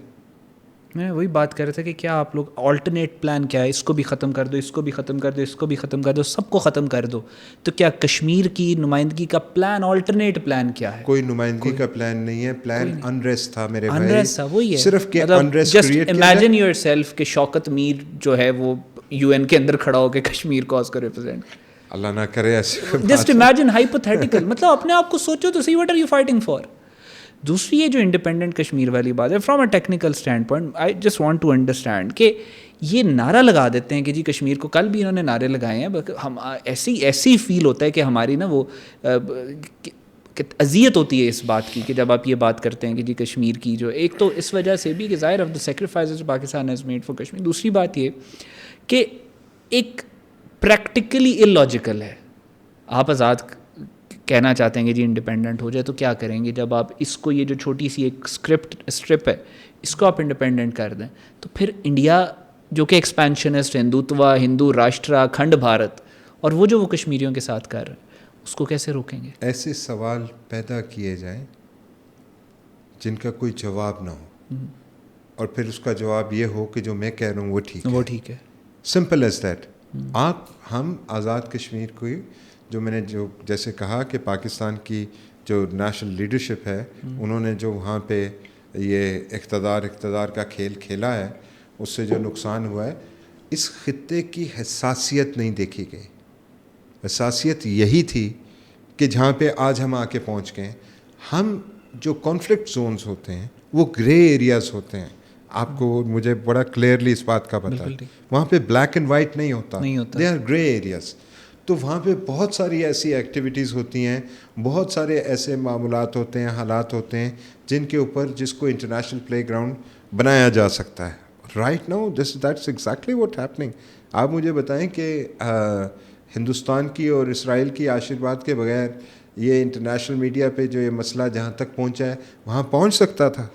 میں وہی بات کر رہا تھا کہ کیا آپ لوگ آلٹرنیٹ پلان کیا ہے, اس کو بھی ختم کر دو, اس کو بھی ختم کر دو, اس کو بھی ختم کر دو, سب کو ختم کر دو. تو کیا کشمیر کی نمائندگی کا پلان, آلٹرنیٹ پلان کیا ہے؟ کوئی نمائندگی کا پلان نہیں ہے. پلان انریسٹ تھا میرے بھائی, انریسٹ تھا. وہی ہے صرف کہ انریسٹ کریٹ کیا. امیجن یور سیلف کہ شوکت میر جو ہے وہ UN کے اندر کھڑا ہو کے کشمیر کاز کو ریپرزینٹ, اللہ نہ کرے ایسے. جسٹ امیجن ہائپوتھیٹیکل, مطلب اپنے آپ کو سوچو تو see what are you fighting for. دوسری یہ جو انڈیپینڈنٹ کشمیر والی بات ہے, from a technical standpoint I just want to understand کہ یہ نعرہ لگا دیتے ہیں کہ جی کشمیر کو, کل بھی انہوں نے نعرے لگائے ہیں, ہم ایسی فیل ہوتا ہے کہ ہماری نا وہ اذیت ہوتی ہے اس بات کی کہ جب آپ یہ بات کرتے ہیں کہ جی کشمیر کی جو, ایک تو اس وجہ سے بھی کہ ظاہر of the sacrifices Pakistan has made for Kashmir. دوسری بات یہ کہ ایک پریکٹیکلی اللاجیکل ہے, آپ آزاد کہنا چاہتے ہیں کہ جی انڈیپینڈنٹ ہو جائے تو کیا کریں گے جب آپ اس کو, یہ جو چھوٹی سی ایک اسٹرپ ہے, اس کو آپ انڈیپینڈنٹ کر دیں, تو پھر انڈیا جو کہ ایکسپینشنسٹ, ہندوتوا, ہندو راشٹرا, اکھنڈ بھارت, اور وہ جو وہ کشمیریوں کے ساتھ کر رہے ہیں, اس کو کیسے روکیں گے؟ ایسے سوال پیدا کیے جائیں جن کا کوئی جواب نہ ہو, اور پھر اس کا جواب یہ ہو کہ جو میں کہہ رہا ہوں وہ ٹھیک ہے. Simple as that. ہم آزاد کشمیر کو, جو میں نے جو جیسے کہا کہ پاکستان کی جو نیشنل لیڈرشپ ہے, انہوں نے جو وہاں پہ یہ اقتدار کا کھیل کھیلا ہے, اس سے جو نقصان ہوا ہے, اس خطے کی حساسیت نہیں دیکھی گئی. حساسیت یہی تھی کہ جہاں پہ آج ہم آ کے پہنچ گئے. ہم جو کانفلکٹ زونز ہوتے ہیں وہ گرے ایریاز ہوتے ہیں. آپ کو مجھے بڑا کلیئرلی اس بات کا پتہ ہے. وہاں پہ بلیک اینڈ وائٹ نہیں ہوتا, دے آر گرے ایریاز. تو وہاں پہ بہت ساری ایسی ایکٹیویٹیز ہوتی ہیں, بہت سارے ایسے معاملات ہوتے ہیں, حالات ہوتے ہیں جن کے اوپر جس کو انٹرنیشنل پلے گراؤنڈ بنایا جا سکتا ہے. Right now that's exactly what happening. آپ مجھے بتائیں کہ ہندوستان کی اور اسرائیل کی آشرواد کے بغیر یہ انٹرنیشنل میڈیا پہ جو یہ مسئلہ جہاں تک پہنچا ہے وہاں پہنچ سکتا تھا؟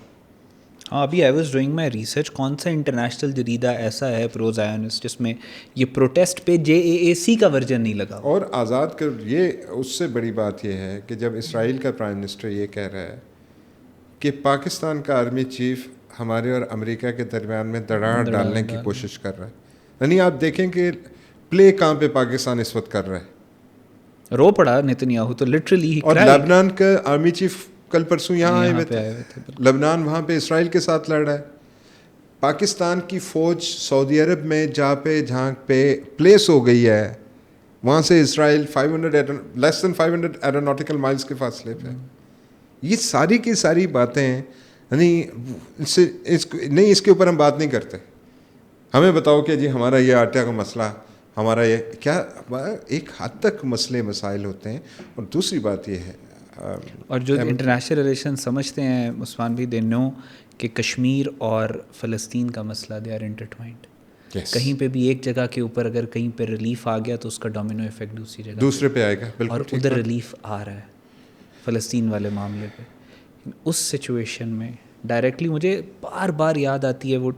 ہاں, ابھی I was doing my research, کون سا انٹرنیشنل جریدہ ایسا ہے پرو زائونسٹ جس میں یہ پروٹیسٹ پہ JAAC کا ورژن نہیں لگا. اور آزاد کر, یہ اس سے بڑی بات یہ ہے کہ جب اسرائیل کا پرائم منسٹر یہ کہہ رہا ہے کہ پاکستان کا آرمی چیف ہمارے اور امریکہ کے درمیان میں دراڑ ڈالنے کی کوشش کر رہا ہے. یعنی آپ دیکھیں کہ پلے کہاں پہ پاکستان اس وقت کر رہا ہے. رو پڑا نیتنیاہو تو لٹرلی. اور لبنان کا آرمی چیف کل پرسوں یہاں آئے ہوئے تھے, لبنان وہاں پہ اسرائیل کے ساتھ لڑ رہا ہے. پاکستان کی فوج سعودی عرب میں جہاں پہ پلیس ہو گئی ہے وہاں سے اسرائیل 500 ایروناٹیکل مائلز کے فاصلے پہ. یہ ساری کی ساری باتیں یعنی نہیں, اس کے اوپر ہم بات نہیں کرتے. ہمیں بتاؤ کہ جی ہمارا یہ آٹا کا مسئلہ, ہمارا یہ کیا, ایک حد تک مسئلے مسائل ہوتے ہیں. اور دوسری بات یہ ہے, اور جو انٹرنیشنل ریلیشن سمجھتے ہیں عثمان بھی, دے نو کہ کشمیر اور فلسطین کا مسئلہ دے آر انٹرٹوائنڈ. کہیں پہ بھی ایک جگہ کے اوپر اگر کہیں پہ ریلیف آ گیا تو اس کا ڈومینو افیکٹ دوسری جگہ دوسرے پہ آئے گا. بالکل, اور ادھر ریلیف آ رہا ہے فلسطین والے معاملے پہ. اس سچویشن میں ڈائریکٹلی مجھے بار بار یاد آتی ہے وہ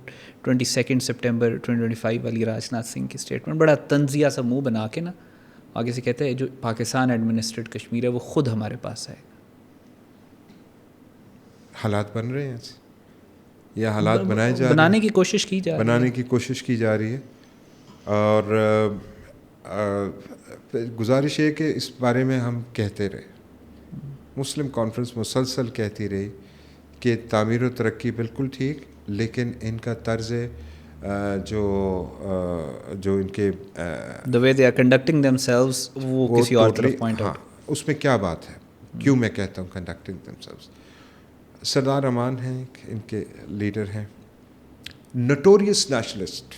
22 سپٹمبر 2025 والی راجناتھ سنگھ کی اسٹیٹمنٹ. بڑا طنزیہ سا منہ بنا کے نا آگے سے کہتے ہیں جو پاکستان ایڈمنسٹریڈ کشمیر ہے وہ خود ہمارے پاس آئے گا. حالات بن رہے ہیں, یہ حالات بنانے کی کوشش کی جا رہی ہے. اور گزارش ہے کہ اس بارے میں ہم کہتے رہے. مسلم کانفرنس مسلسل کہتی رہی کہ تعمیر و ترقی بالکل ٹھیک, لیکن ان کا طرز جو ان کے the way they are conducting themselves وہ کسی اور طرف پوائنٹ آؤٹ. اس میں کیا بات ہے, کیوں میں کہتا ہوں conducting themselves. سردار امان ہیں ان کے لیڈر ہیں, نوٹوریس نیشنلسٹ,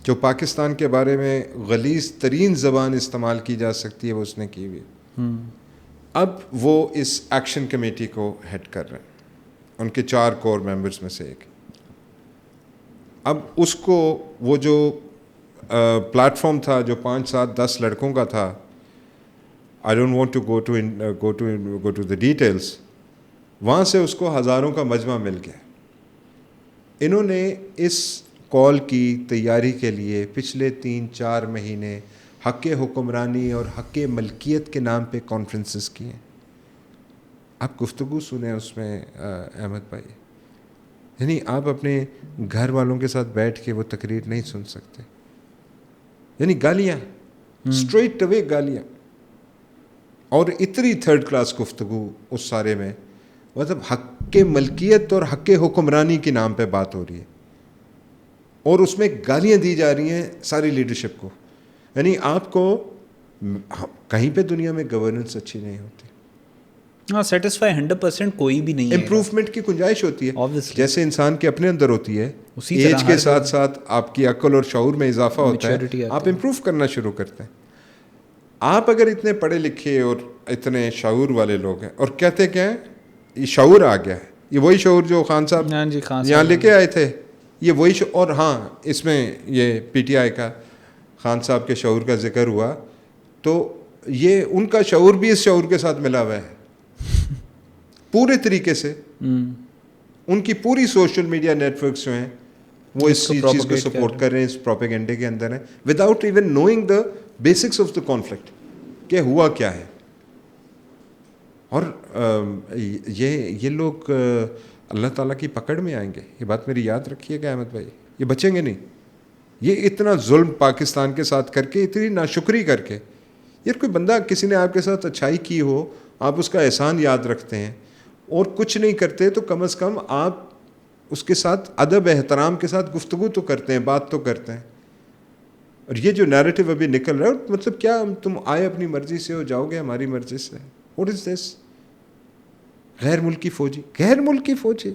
جو پاکستان کے بارے میں غلیظ ترین زبان استعمال کی جا سکتی ہے وہ اس نے کی ہوئی. اب وہ اس ایکشن کمیٹی کو ہیڈ کر رہے ہیں, ان کے 4 کور ممبرز میں سے ایک. اب اس کو وہ جو پلیٹ فارم تھا جو 5 7 10 لڑکوں کا تھا, I don't want to go to the details, وہاں سے اس کو ہزاروں کا مجمع مل گیا. انہوں نے اس کال کی تیاری کے لیے پچھلے 3-4 مہینے حق حکمرانی اور حق ملکیت کے نام پہ کانفرنسز کی ہیں. آپ گفتگو سنیں اس میں احمد بھائی, یعنی آپ اپنے گھر والوں کے ساتھ بیٹھ کے وہ تقریر نہیں سن سکتے. یعنی گالیاں, اسٹریٹ اوے گالیاں, اور اتنی 3rd کلاس گفتگو اس سارے میں, مطلب حق ملکیت اور حق حکمرانی کے نام پہ بات ہو رہی ہے, اور اس میں گالیاں دی جا رہی ہیں ساری لیڈرشپ کو. یعنی آپ کو کہیں پہ دنیا میں گورننس اچھی نہیں ہوتی, ہاں سیٹسفائی 100% کوئی بھی نہیں ہے, امپروومنٹ کی گنجائش ہوتی ہے جیسے انسان کے اپنے اندر ہوتی ہے. ایج کے ساتھ ساتھ آپ کی عقل اور شعور میں اضافہ ہوتا ہے, آپ امپروو کرنا شروع کرتے ہیں. آپ اگر اتنے پڑھے لکھے اور اتنے شعور والے لوگ ہیں اور کہتے کیا ہیں یہ شعور آ گیا ہے, یہ وہی شعور جو خان صاحب یہاں لے کے آئے تھے, یہ وہی اور ہاں اس میں یہ PTI کا خان صاحب کے شعور کا ذکر ہوا تو یہ ان کا شعور بھی اس شعور کے ساتھ ملا ہوا ہے پورے طریقے سے. ان کی پوری سوشل میڈیا نیٹ ورکس جو ہیں وہ اس چیز کو سپورٹ کر رہے ہیں, اس پروپیگنڈے کے اندر ہیں, without even knowing the basics of the conflict کہ ہوا کیا ہے. اور یہ لوگ اللہ تعالیٰ کی پکڑ میں آئیں گے, یہ بات میری یاد رکھیے گا احمد بھائی, یہ بچیں گے نہیں. یہ اتنا ظلم پاکستان کے ساتھ کر کے, اتنی ناشکری کر کے, یار کوئی بندہ کسی نے آپ کے ساتھ اچھائی کی ہو, آپ اس کا احسان یاد رکھتے ہیں اور کچھ نہیں کرتے تو کم از کم آپ اس کے ساتھ ادب احترام کے ساتھ گفتگو تو کرتے ہیں, بات تو کرتے ہیں. اور یہ جو نیریٹو ابھی نکل رہا ہے, مطلب کیا تم آئے اپنی مرضی سے ہو جاؤ گے ہماری مرضی سے, واٹ از دس؟ غیر ملکی فوجی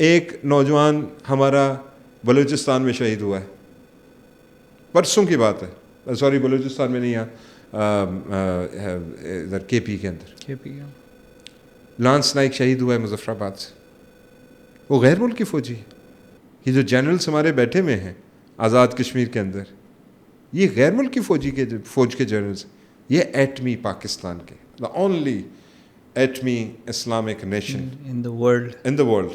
ایک نوجوان ہمارا بلوچستان میں شہید ہوا ہے, پرسوں کی بات ہے, سوری بلوچستان میں نہیں, ادھر کے پی کے اندر لانس نائک شہید ہوا ہے مظفر آباد سے. وہ غیر ملکی فوجی ہے. یہ جو جنرلز ہمارے بیٹھے ہوئے ہیں آزاد کشمیر کے اندر, یہ غیر ملکی فوج کے جنرلز, یہ ایٹمی پاکستان کے, دا اونلی ایٹمی Islamic nation in the world,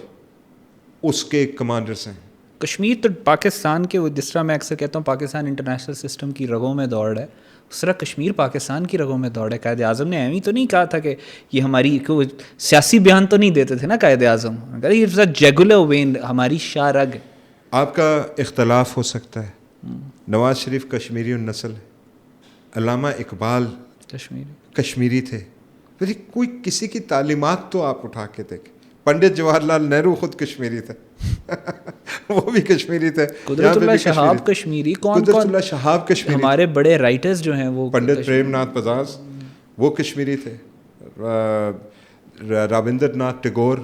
اس کے کمانڈرز ہیں. کشمیر تو پاکستان کے, وہ جس طرح میں اکثر کہتا ہوں پاکستان انٹرنیشنل سسٹم کی رگوں میں دوڑ ہے, اس طرح کشمیر پاکستان کی رگوں میں دوڑ ہے. قائد اعظم نے ایویں تو نہیں کہا تھا کہ یہ ہماری سیاسی بیان تو نہیں دیتے تھے نا قائد اعظم, جیگولر وین ہماری شاہ رگ ہے. آپ کا اختلاف ہو سکتا ہے, نواز شریف کشمیری النسل ہے, علامہ اقبال کشمیری تھے, کوئی کسی کی تعلیمات تو آپ اٹھا کے دیکھیں. پنڈت جواہر لال نہرو خود کشمیری تھے, وہ بھی کشمیری تھے. قدرت اللہ شہاب کشمیری, قدرت اللہ شہاب کشمیری, ہمارے بڑے رائٹرز جو ہیں وہ پنڈت پریم ناتھ بجاج وہ کشمیری تھے, رابندر ناتھ ٹیگور,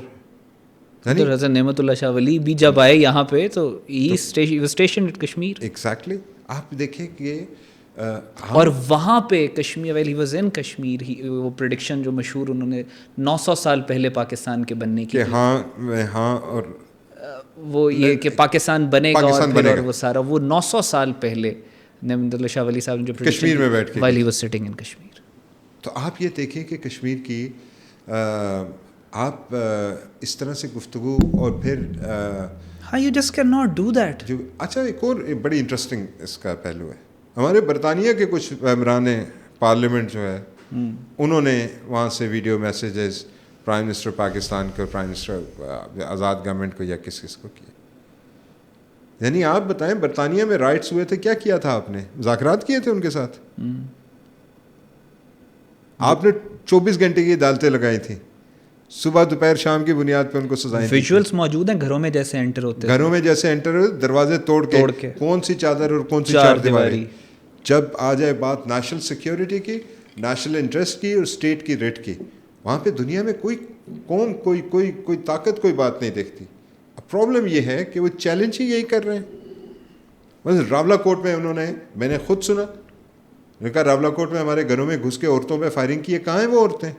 حضرت نعمت اللہ شاہ ولی بھی جب آئے یہاں پہ تو اسٹیشن کشمیر. ایگزیکٹلی, آپ دیکھیں کہ اور وہاں پہ Kashmir well he was in Kashmir, وہ پریڈکشن جو مشہور انہوں نے 900 سال پہلے پاکستان کے بننے کی, ہاں اور وہ یہ کہ پاکستان بنے گا, اور وہ سارا وہ 900 سال پہلے نعمت اللہ شاہ ولی صاحب نے جو کشمیر میں بیٹھ کے well he was sitting in Kashmir. تو آپ یہ دیکھیں کہ کشمیر کی آپ اس طرح سے گفتگو, اور پھر ہاں you just can not do that. جو اچھا ایک اور بڑی انٹرسٹنگ اس کا پہلو ہے, ہمارے برطانیہ کے کچھ ممبران پارلیمنٹ جو ہے انہوں نے وہاں سے video messages prime minister Pakistan کو, پرائم منسٹر آزاد گورنمنٹ کو یا کس کو کیا. یعنی آپ بتائیں برطانیہ میں رائٹس ہوئے تھے, کیا کیا تھا آپ نے؟ مذاکرات کیے تھے ان کے ساتھ, آپ نے 24 گھنٹے کی عدالتیں لگائی تھیں, صبح دوپہر شام کی بنیاد پہ ان کو سزائیں. ویژولز موجود ہیں گھروں میں جیسے انٹر ہوتے ہیں, گھروں میں جیسے انٹر ہوتے, دروازے توڑ کے کون سی چادر اور کون سی چار دیواری. جب آ جائے بات نیشنل سیکیورٹی کی, نیشنل انٹرسٹ کی اور اسٹیٹ کی ریٹ کی, وہاں پہ دنیا میں کوئی قوم, کوئی طاقت, کوئی بات نہیں دیکھتی. پرابلم یہ ہے کہ وہ چیلنج ہی یہی کر رہے ہیں. بس راولا کوٹ میں میں نے خود سنا, نے کہا راولا کوٹ میں ہمارے گھروں میں گھس کے عورتوں پہ فائرنگ کی ہے, کہاں ہیں وہ عورتیں؟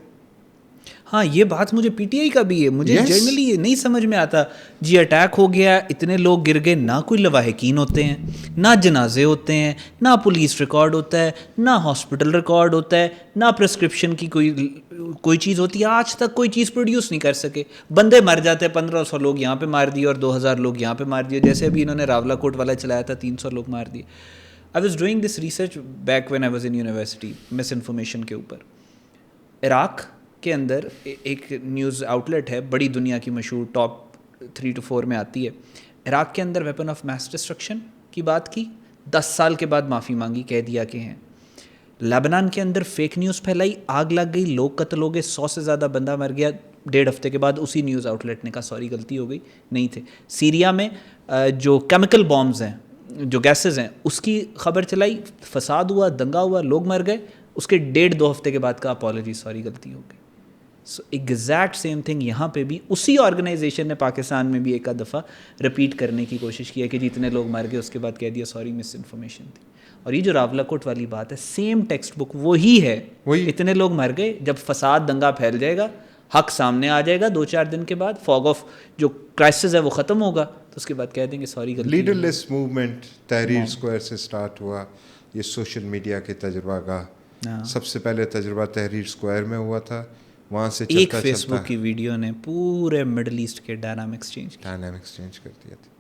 ہاں یہ بات مجھے پی ٹی آئی کا بھی ہے, مجھے جنرلی یہ نہیں سمجھ میں آتا. جی اٹیک ہو گیا, اتنے لوگ گر گئے, نہ کوئی لواحقین ہوتے ہیں, نہ جنازے ہوتے ہیں, نہ پولیس ریکارڈ ہوتا ہے, نہ ہاسپٹل ریکارڈ ہوتا ہے, نہ پرسکرپشن کی کوئی چیز ہوتی ہے. آج تک کوئی چیز پروڈیوس نہیں کر سکے. بندے مر جاتے ہیں, 1500 لوگ یہاں پہ مار دیے اور 2000 لوگ یہاں پہ مار دیے, جیسے ابھی انہوں نے راولا کوٹ والا چلایا تھا, 300 لوگ مار دیے. I was doing this research back when I was in university, miss information کے اوپر. عراق کے اندر ایک نیوز آؤٹلیٹ ہے, بڑی دنیا کی مشہور, ٹاپ 3 to 4 میں آتی ہے. عراق کے اندر ویپن آف میس ڈسٹرکشن کی بات کی, 10 سال کے بعد معافی مانگی, کہہ دیا کہ ہیں. لیبنان کے اندر فیک نیوز پھیلائی, آگ لگ گئی, لوگ قتل ہو گئے, 100 سے زیادہ بندہ مر گیا. 1.5 ہفتے کے بعد اسی نیوز آؤٹلیٹ نے کہا سوری غلطی ہو گئی, نہیں تھے. سیریا میں جو کیمیکل بامز ہیں, جو گیسز ہیں, اس کی خبر چلائی, فساد ہوا, دنگا ہوا, لوگ مر گئے, اس کے 1.5-2 ہفتے کے بعد کہا اپالوجی, سوری غلطی ہو گئی. سو ایگزیکٹ سیم تھنگ یہاں پہ بھی اسی آرگنائزیشن نے پاکستان میں بھی ایک آدھ دفعہ رپیٹ کرنے کی کوشش کی ہے کہ جتنے لوگ مر گئے, اس کے بعد کہہ دیا سوری مس انفارمیشن تھی. اور یہ جو راولا کوٹ والی بات ہے, سیم ٹیکسٹ بک وہی ہے, اتنے لوگ مر گئے. جب فساد دنگا پھیل جائے گا, حق سامنے آ جائے گا, 2-4 دن کے بعد فوگ آف جو کرائسس ہے وہ ختم ہوگا, تو اس کے بعد کہہ دیں گے سوری. لیڈر لیس موومنٹ تحریر اسکوائر سے سٹارٹ ہوا. یہ سوشل میڈیا کے تجربہ کا سب سے پہلے تجربہ تحریر اسکوائر میں ہوا تھا. وہاں سے ایک فیس بک کی ویڈیو نے پورے مڈل ایسٹ کے ڈائنامکس چینج کر دیا تھا.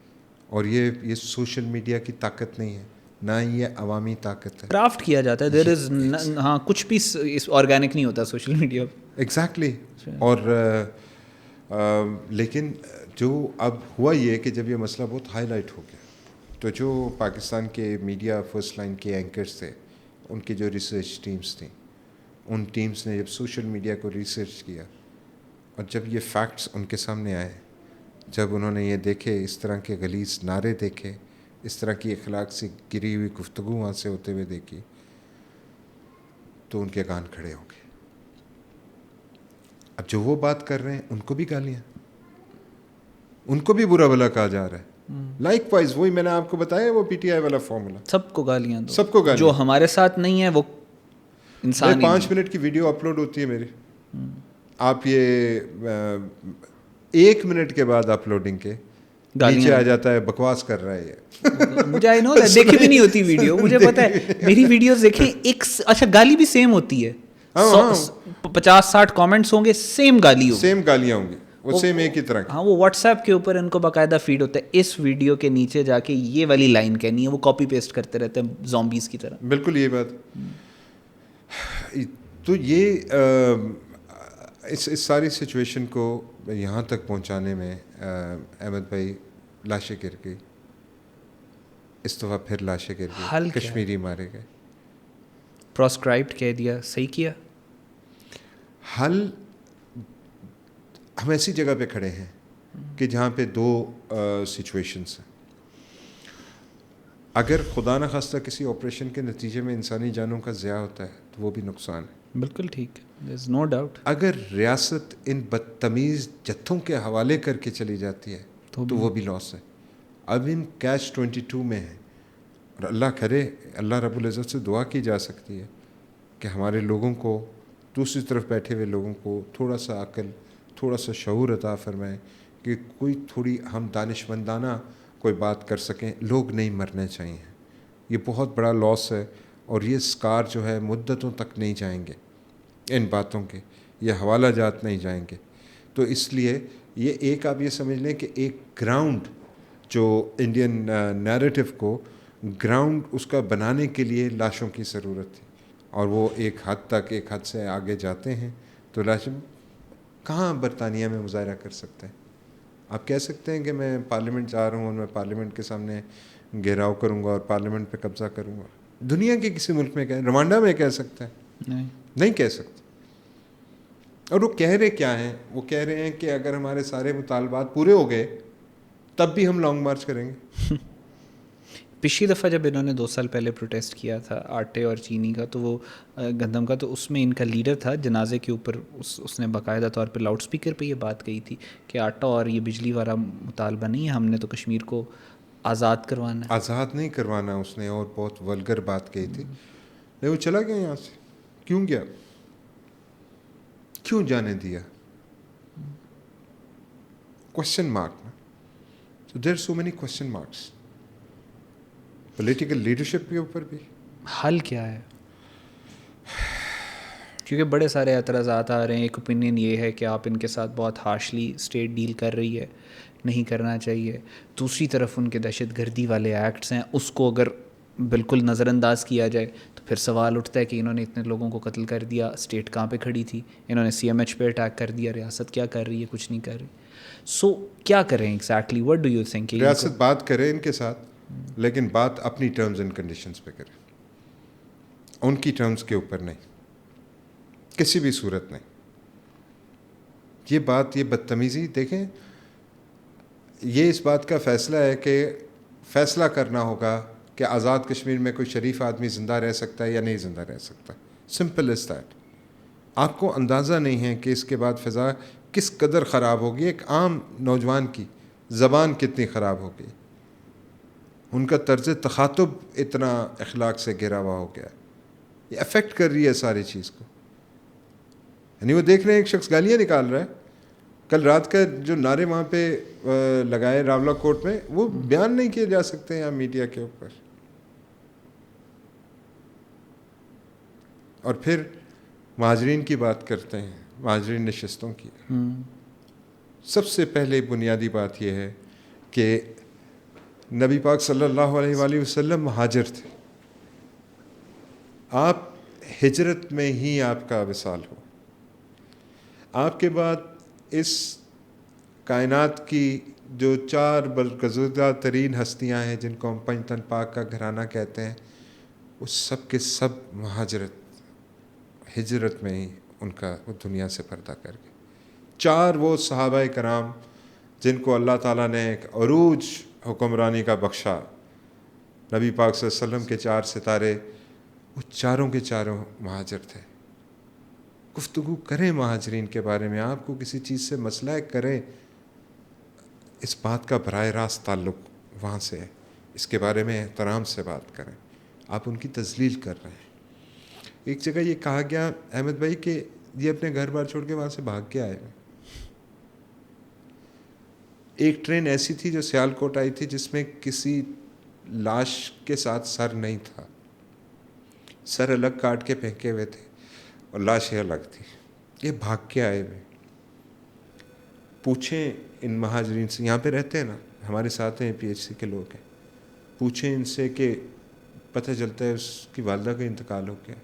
اور یہ سوشل میڈیا کی طاقت نہیں ہے, نہ ہی یہ عوامی طاقت ہے. کرافٹ کیا جاتا ہے, دیر از, ہاں کچھ بھی آرگینک نہیں ہوتا سوشل میڈیا. ایگزیکٹلی. اور لیکن جو اب ہوا یہ کہ جب یہ مسئلہ بہت ہائی لائٹ ہو گیا, تو جو پاکستان کے میڈیا فرسٹ لائن کے اینکرز تھے, ان کی جو ریسرچ ٹیمز تھیں, ان ٹیمز نے جب سوشل میڈیا کو ریسرچ کیا, اور جب یہ فیکٹس ان کے سامنے آئے, جب انہوں نے یہ دیکھے, اس طرح کے غلیظ نعرے دیکھے, اس طرح کی اخلاق سے گری ہوئی گفتگو وہاں سے ہوتے ہوئے دیکھی, تو ان کے کان کھڑے ہو گئے. اب جو وہ بات کر رہے ہیں ان کو بھی گالیاں, ان کو بھی برا بھلا کہا جا رہا ہے. لائک وائز وہی میں نے آپ کو بتایا وہ پی ٹی آئی والا فارمولا, سب کو گالیاں دو, سب کو گالیاں. جو ہمارے ساتھ نہیں ہے وہ انسان ہی 5 منٹ کی ویڈیو اپلوڈ ہوتی ہے میری, آپ یہ 1 منٹ کے بعد اپلوڈنگ کے نیچے آ جاتا ہے بکواس کر رہا ہے یہ. مجھے آئی نو دیکھی بھی نہیں ہوتی ویڈیو, مجھے پتا ہے میری ویڈیوز دیکھیں ایک اچھا گالی بھی سیم ہوتی ہے, 50-60 کامنٹس ہوں گے سیم گالی ہوگی, سیم گالیاں ہوں گی, وہ سیم ایک ہی طرح کی. ہاں وہ واٹس ایپ کے اوپر ان کو باقاعدہ فیڈ ہوتا ہے, اس ویڈیو کے نیچے جا کے یہ والی لائن کہنی ہے, وہ کاپی پیسٹ کرتے رہتے ہیں زومبیز کی طرح. بالکل یہ بات. تو یہ اس ساری سچویشن کو یہاں تک پہنچانے میں احمد بھائی لاشیں گر گئی, اس دفعہ پھر لاشیں گر گئی, کشمیری مارے گئے. پروسکرائبڈ کہہ دیا, صحیح کیا. حل ہم ایسی جگہ پہ کھڑے ہیں کہ جہاں پہ 2 سچویشنس ہیں. اگر خدا نخواستہ کسی آپریشن کے نتیجے میں انسانی جانوں کا ضیاع ہوتا ہے تو وہ بھی نقصان ہے. بالکل ٹھیک, دیر از نو ڈاؤٹ. اگر ریاست ان بدتمیز جتھوں کے حوالے کر کے چلی جاتی ہے تو وہ بھی لاس ہے. اب ان کیچ 22 میں ہے, اور اللہ کرے, اللہ رب العزت سے دعا کی جا سکتی ہے کہ ہمارے لوگوں کو, دوسری طرف بیٹھے ہوئے لوگوں کو تھوڑا سا عقل, تھوڑا سا شعور عطا فرمائیں کہ کوئی تھوڑی ہم دانشمندانہ کوئی بات کر سکیں. لوگ نہیں مرنے چاہیے, یہ بہت بڑا لاس ہے, اور یہ اسکار جو ہے مدتوں تک نہیں جائیں گے ان باتوں کے, یہ حوالہ جات نہیں جائیں گے. تو اس لیے یہ ایک آپ یہ سمجھ لیں کہ ایک گراؤنڈ جو انڈین نیریٹو کو گراؤنڈ اس کا بنانے کے لیے لاشوں کی ضرورت تھی, اور وہ ایک حد تک, ایک حد سے آگے جاتے ہیں تو لاشیں کہاں برطانیہ میں مظاہرہ کر سکتے ہیں. آپ کہہ سکتے ہیں کہ میں پارلیمنٹ جا رہا ہوں اور میں پارلیمنٹ کے سامنے گھیراؤ کروں گا اور پارلیمنٹ پہ قبضہ کروں گا. دنیا کے کسی ملک میں روانڈا میں کہہ سکتے ہیں؟ نہیں کہہ سکتے. اور وہ کہہ رہے کیا ہیں, وہ کہہ رہے ہیں کہ اگر ہمارے سارے مطالبات پورے ہو گئے تب بھی ہم لانگ مارچ کریں گے. پچھلی دفعہ جب انہوں نے 2 سال پہلے پروٹیسٹ کیا تھا آٹے اور چینی کا, تو وہ گندم کا, تو اس میں ان کا لیڈر تھا جنازے کے اوپر, اس نے باقاعدہ طور پہ لاؤڈ اسپیکر پہ یہ بات کہی تھی کہ آٹا اور یہ بجلی والا مطالبہ نہیں ہے, ہم نے تو کشمیر کو آزاد کروانا ہے. آزاد نہیں کروانا اس نے, اور بہت ولگر بات کہی تھی. نہیں, وہ چلا گیا یہاں سے. کیوں گیا, کیوں جانے دیا؟ کوشچن مارک نا. So there are so many question marks. Political leadership کے اوپر بھی. حل کیا ہے؟ کیونکہ بڑے سارے اعتراضات آ رہے ہیں. ایک اوپینین یہ ہے کہ آپ ان کے ساتھ بہت ہارشلی اسٹیٹ ڈیل کر رہی ہے, نہیں کرنا چاہیے. دوسری طرف ان کے دہشت گردی والے ایکٹس ہیں, اس کو اگر بالکل نظر انداز کیا جائے تو پھر سوال اٹھتا ہے کہ انہوں نے اتنے لوگوں کو قتل کر دیا, اسٹیٹ کہاں پہ کھڑی تھی؟ انہوں نے CMH پہ اٹیک کر دیا, ریاست کیا کر رہی ہے؟ کچھ نہیں کر رہی. سو کیا کریں exactly, what do you think? ریاست بات کرے ان کے ساتھ, لیکن بات اپنی ٹرمز اینڈ کنڈیشنز پہ کرے, ان کی ٹرمز کے اوپر نہیں, کسی بھی صورت نہیں. یہ بات, یہ بدتمیزی دیکھیں, یہ اس بات کا فیصلہ ہے کہ فیصلہ کرنا ہوگا کہ آزاد کشمیر میں کوئی شریف آدمی زندہ رہ سکتا ہے یا نہیں زندہ رہ سکتا. Simple is that. آپ کو اندازہ نہیں ہے کہ اس کے بعد فضا کس قدر خراب ہوگی. ایک عام نوجوان کی زبان کتنی خراب ہوگی, ان کا طرز تخاطب اتنا اخلاق سے گھرا ہوا ہو گیا. یہ افیکٹ کر رہی ہے ساری چیز کو. یعنی وہ دیکھ رہے ہیں ایک شخص گالیاں نکال رہا ہے, کل رات کا جو نعرے وہاں پہ لگائے راولا کوٹ میں, وہ بیان نہیں کیے جا سکتے یہاں میڈیا کے اوپر. اور پھر مہاجرین کی بات کرتے ہیں, مہاجرین نشستوں کی. سب سے پہلے بنیادی بات یہ ہے کہ نبی پاک صلی اللہ علیہ وآلہ وسلم مہاجر تھے. آپ ہجرت میں ہی آپ کا وصال ہو. آپ کے بعد اس کائنات کی جو 4 برگزیدہ ترین ہستیاں ہیں جن کو ہم پنجتن پاک کا گھرانہ کہتے ہیں, وہ سب کے سب ہجرت میں ہی ان کا وہ دنیا سے پردہ کر گئے. 4 وہ صحابہ کرام جن کو اللہ تعالیٰ نے ایک عروج حکمرانی کا بخشا, نبی پاک صلی اللہ علیہ وسلم کے 4 ستارے, وہ چاروں کے چاروں مہاجر تھے. گفتگو کریں مہاجرین کے بارے میں, آپ کو کسی چیز سے مسئلہ ہے کریں. اس بات کا براہ راست تعلق وہاں سے ہے. اس کے بارے میں احترام سے بات کریں. آپ ان کی تذلیل کر رہے ہیں. ایک جگہ یہ کہا گیا احمد بھائی کہ یہ اپنے گھر بار چھوڑ کے وہاں سے بھاگ کے آئے. ایک ٹرین ایسی تھی جو سیالکوٹ آئی تھی جس میں کسی لاش کے ساتھ سر نہیں تھا, سر الگ کاٹ کے پھینکے ہوئے تھے اور لاشیں الگ تھی. یہ بھاگ کے آئے ہوئے. پوچھیں ان مہاجرین سے, یہاں پہ رہتے ہیں نا, ہمارے ساتھ ہیں پی ایچ سی کے لوگ ہیں, پوچھیں ان سے کہ پتہ چلتا ہے اس کی والدہ کا انتقال ہو گیا,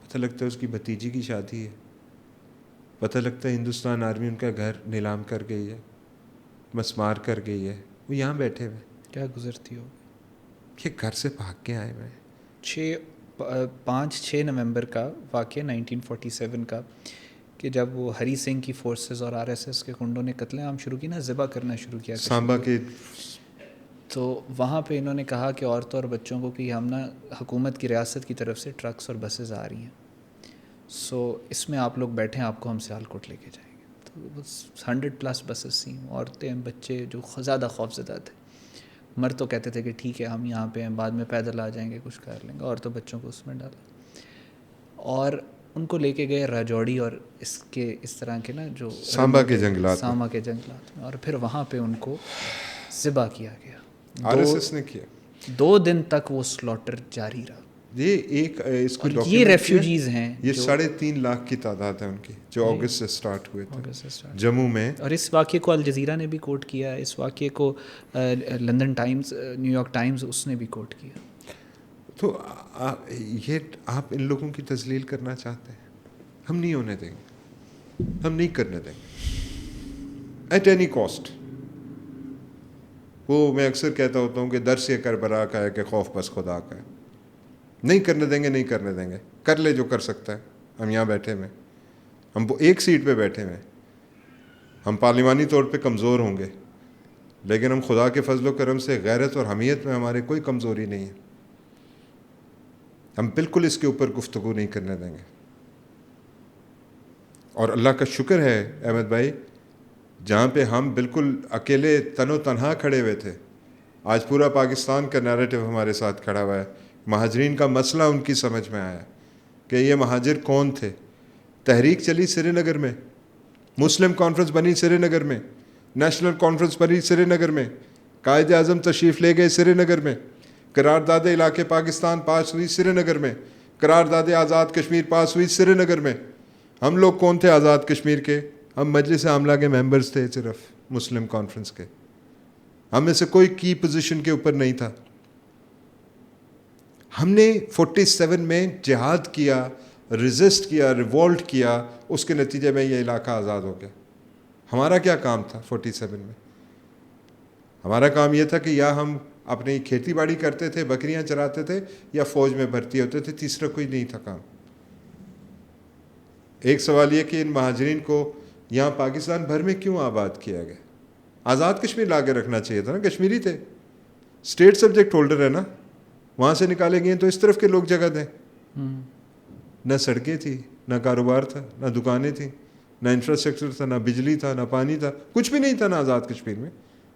پتہ لگتا ہے اس کی بھتیجی کی شادی ہے, پتہ لگتا ہے ہندوستان آرمی ان کا گھر نیلام کر گئی ہے, مسمار کر گئی ہے. وہ یہاں بیٹھے ہوئے, کیا گزرتی ہو. یہ گھر سے بھاگ کے آئے ہوئے. 5-6 نومبر کا واقعہ 1947 کا, کہ جب وہ ہری سنگھ کی فورسز اور آر ایس ایس کے کنڈوں نے قتل عام شروع کی نا, ذبح کرنا شروع کیا سامبا کے, تو وہاں پہ انہوں نے کہا کہ عورتوں اور بچوں کو کہ ہم نا حکومت کی ریاست کی طرف سے ٹرکس اور بسز آ رہی ہیں, سو اس میں آپ لوگ بیٹھیں, آپ کو ہم سیالکوٹ لے کے جائیں گے. تو بس 100+ بسز تھیں, عورتیں بچے جو زیادہ خوفزدہ تھے. مرد تو کہتے تھے کہ ٹھیک ہے ہم یہاں پہ ہیں, بعد میں پیدل آ جائیں گے, کچھ کر لیں گے. اور تو بچوں کو اس میں ڈالا اور ان کو لے کے گئے راجوڑی اور اس طرح کے نا جو سامبا کے جنگلات, ساما کے جنگلات میں, اور پھر وہاں پہ ان کو ذبح کیا گیا. آر ایس ایس نے کیا. 2 دن تک وہ سلاٹر جاری رہا. یہ ایک اس کو یہ ریفیوجیز ہیں, یہ 3.5 لاکھ کی تعداد ہے ان کی, جو اگست سے سٹارٹ ہوئے تھے جموں میں. اور اس واقعے کو الجزیرہ نے بھی کوٹ کیا, اس واقعے کو London Times, New York Times اس نے بھی کوٹ کیا. تو یہ آپ ان لوگوں کی تذلیل کرنا چاہتے ہیں. ہم نہیں ہونے دیں گے, ہم نہیں کرنے دیں گے ایٹ اینی کاسٹ. وہ میں اکثر کہتا ہوتا ہوں کہ درس یہ کربلا کا ہے کہ خوف بس خدا کا ہے. نہیں کرنے دیں گے, نہیں کرنے دیں گے. کر لے جو کر سکتا ہے. ہم یہاں بیٹھے ہوئے, ہم ایک سیٹ پہ بیٹھے ہوئے, ہم پارلیمانی طور پہ کمزور ہوں گے, لیکن ہم خدا کے فضل و کرم سے غیرت اور حمیت میں ہمارے کوئی کمزوری نہیں ہے. ہم بالکل اس کے اوپر گفتگو نہیں کرنے دیں گے. اور اللہ کا شکر ہے احمد بھائی, جہاں پہ ہم بالکل اکیلے تن و تنہا کھڑے ہوئے تھے, آج پورا پاکستان کا نیریٹو ہمارے ساتھ کھڑا ہوا ہے. مہاجرین کا مسئلہ ان کی سمجھ میں آیا کہ یہ مہاجر کون تھے. تحریک چلی سری نگر میں, مسلم کانفرنس بنی سری نگر میں, نیشنل کانفرنس بنی سری نگر میں, قائد اعظم تشریف لے گئے سری نگر میں, قرارداد علاقے پاکستان پاس ہوئی سری نگر میں, قرارداد آزاد کشمیر پاس ہوئی سری نگر میں. ہم لوگ کون تھے آزاد کشمیر کے؟ ہم مجلس عاملہ کے ممبرز تھے صرف مسلم کانفرنس کے. ہم میں سے کوئی کی پوزیشن کے اوپر نہیں تھا. ہم نے 47 میں جہاد کیا, ریزسٹ کیا, ریوولٹ کیا, اس کے نتیجے میں یہ علاقہ آزاد ہو گیا. ہمارا کیا کام تھا 47 میں؟ ہمارا کام یہ تھا کہ یا ہم اپنی کھیتی باڑی کرتے تھے, بکریاں چراتے تھے, یا فوج میں بھرتی ہوتے تھے. تیسرا کوئی نہیں تھا کام. ایک سوال یہ کہ ان مہاجرین کو یہاں پاکستان بھر میں کیوں آباد کیا گیا؟ آزاد کشمیر لا کے رکھنا چاہیے تھا نا. کشمیری تھے, اسٹیٹ سبجیکٹ ہولڈر ہے نا, وہاں سے نکالے گئے تو اس طرف کے لوگ جگہ دیں. نہ سڑکیں تھی, نہ کاروبار تھا, نہ دکانیں تھیں, نہ انفراسٹرکچر تھا, نہ بجلی تھا, نہ پانی تھا, کچھ بھی نہیں تھا نا آزاد کشمیر میں.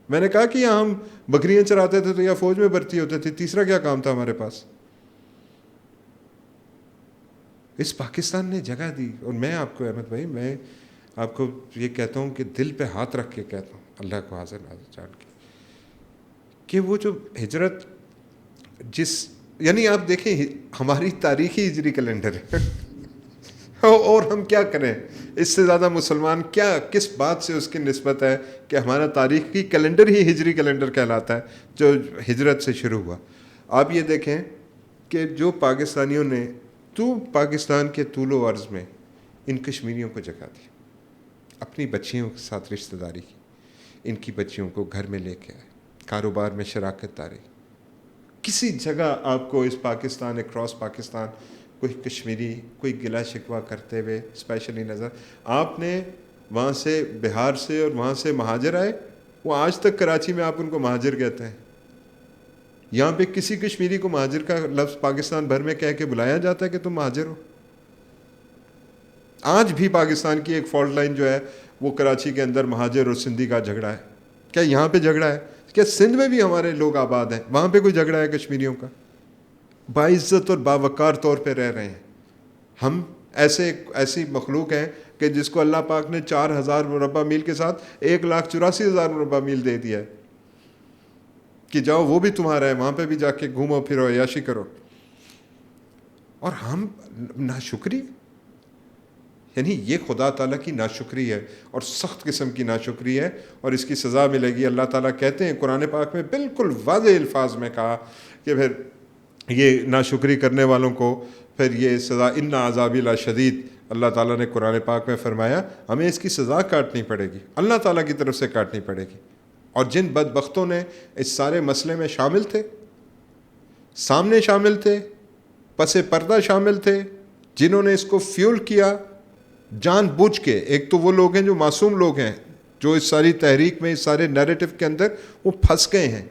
میں نے کہا کہ یہاں ہم بکریاں چراتے تھے تو یا فوج میں بھرتی ہوتے تھے. تیسرا کیا کام تھا ہمارے پاس؟ اس پاکستان نے جگہ دی. اور میں آپ کو احمد بھائی, میں آپ کو یہ کہتا ہوں کہ دل پہ ہاتھ رکھ کے کہتا ہوں, اللہ کو حاضر ناظر جان کے, کہ وہ جو ہجرت یعنی آپ دیکھیں ہماری تاریخی ہجری کیلنڈر ہے اور ہم کیا کریں اس سے زیادہ مسلمان کیا, کس بات سے اس کی نسبت ہے کہ ہمارا تاریخی کیلنڈر ہی ہجری کیلنڈر کہلاتا ہے جو ہجرت سے شروع ہوا. آپ یہ دیکھیں کہ جو پاکستانیوں نے پاکستان کے طول و عرض میں ان کشمیریوں کو جگہ دی, اپنی بچیوں کے ساتھ رشتہ داری کی, ان کی بچیوں کو گھر میں لے کے آئے, کاروبار میں شراکت داری. کسی جگہ آپ کو اس پاکستان, اکراس پاکستان, کوئی کشمیری کوئی گلا شکوہ کرتے ہوئے اسپیشلی نظر. آپ نے وہاں سے بہار سے اور وہاں سے مہاجر آئے, وہ آج تک کراچی میں آپ ان کو مہاجر کہتے ہیں. یہاں پہ کسی کشمیری کو مہاجر کا لفظ پاکستان بھر میں کہہ کے بلایا جاتا ہے کہ تم مہاجر ہو؟ آج بھی پاکستان کی ایک فالٹ لائن جو ہے وہ کراچی کے اندر مہاجر اور سندھی کا جھگڑا ہے. کیا یہاں پہ جھگڑا ہے؟ کیا سندھ میں بھی ہمارے لوگ آباد ہیں، وہاں پہ کوئی جھگڑا ہے کشمیریوں کا؟ باعزت اور باوقار طور پہ رہ رہے ہیں. ہم ایسی مخلوق ہیں کہ جس کو اللہ پاک نے 4,000 مربع میل کے ساتھ 1,84,000 مربع میل دے دیا ہے کہ جاؤ وہ بھی تمہارا ہے، وہاں پہ بھی جا کے گھومو پھرو عیاشی کرو. اور ہم ناشکری، یعنی یہ خدا تعالیٰ کی ناشکری ہے اور سخت قسم کی ناشکری ہے، اور اس کی سزا ملے گی. اللہ تعالیٰ کہتے ہیں قرآن پاک میں بالکل واضح الفاظ میں کہا کہ پھر یہ ناشکری کرنے والوں کو پھر یہ سزا، ان عذابی لشدید، اللہ تعالیٰ نے قرآن پاک میں فرمایا ہمیں اس کی سزا کاٹنی پڑے گی، اللہ تعالیٰ کی طرف سے کاٹنی پڑے گی. اور جن بدبختوں نے اس سارے مسئلے میں شامل تھے، سامنے شامل تھے، پس پردہ شامل تھے، جنہوں نے اس کو فیول کیا جان بوجھ کے، ایک تو وہ لوگ ہیں جو معصوم لوگ ہیں، جو اس ساری تحریک میں، اس سارے نیریٹو کے اندر وہ پھنس گئے ہیں.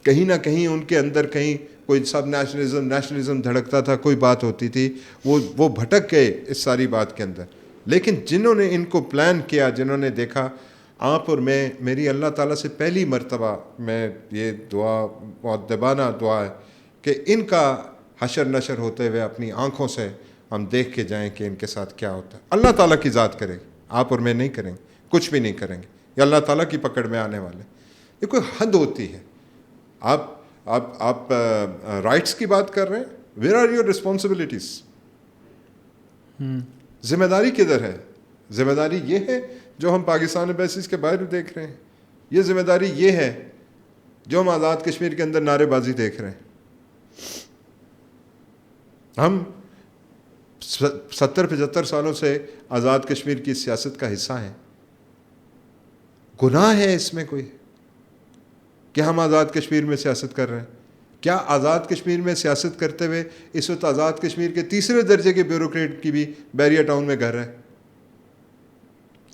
کہیں نہ کہیں ان کے اندر کہیں کوئی سب نیشنلزم دھڑکتا تھا، کوئی بات ہوتی تھی، وہ بھٹک گئے اس ساری بات کے اندر. لیکن جنہوں نے ان کو پلان کیا، جنہوں نے دیکھا، آپ اور میں، میری اللہ تعالیٰ سے پہلی مرتبہ میں یہ دعا، مؤدبانہ دعا ہے کہ ان کا حشر نشر ہوتے ہوئے اپنی آنکھوں سے ہم دیکھ کے جائیں کہ ان کے ساتھ کیا ہوتا ہے. اللہ تعالیٰ کی ذات کرے گی، آپ اور میں نہیں کریں گے، کچھ بھی نہیں کریں گے، یہ اللہ تعالیٰ کی پکڑ میں آنے والے. یہ کوئی حد ہوتی ہے. آپ رائٹس کی بات کر رہے ہیں، ویئر آر یور رسپانسبلٹیز؟ ذمہ داری کدھر ہے؟ ذمہ داری یہ ہے جو ہم پاکستان بیسس کے باہر دیکھ رہے ہیں، یہ ذمہ داری یہ ہے جو ہم آزاد کشمیر کے اندر نعرے بازی دیکھ رہے ہیں. ہم 70-75 سالوں سے آزاد کشمیر کی سیاست کا حصہ ہیں. گناہ ہے اس میں کوئی کہ ہم آزاد کشمیر میں سیاست کر رہے ہیں؟ کیا آزاد کشمیر میں سیاست کرتے ہوئے اس وقت آزاد کشمیر کے تیسرے درجے کے بیوروکریٹ کی بھی بیریا ٹاؤن میں گھر ہے؟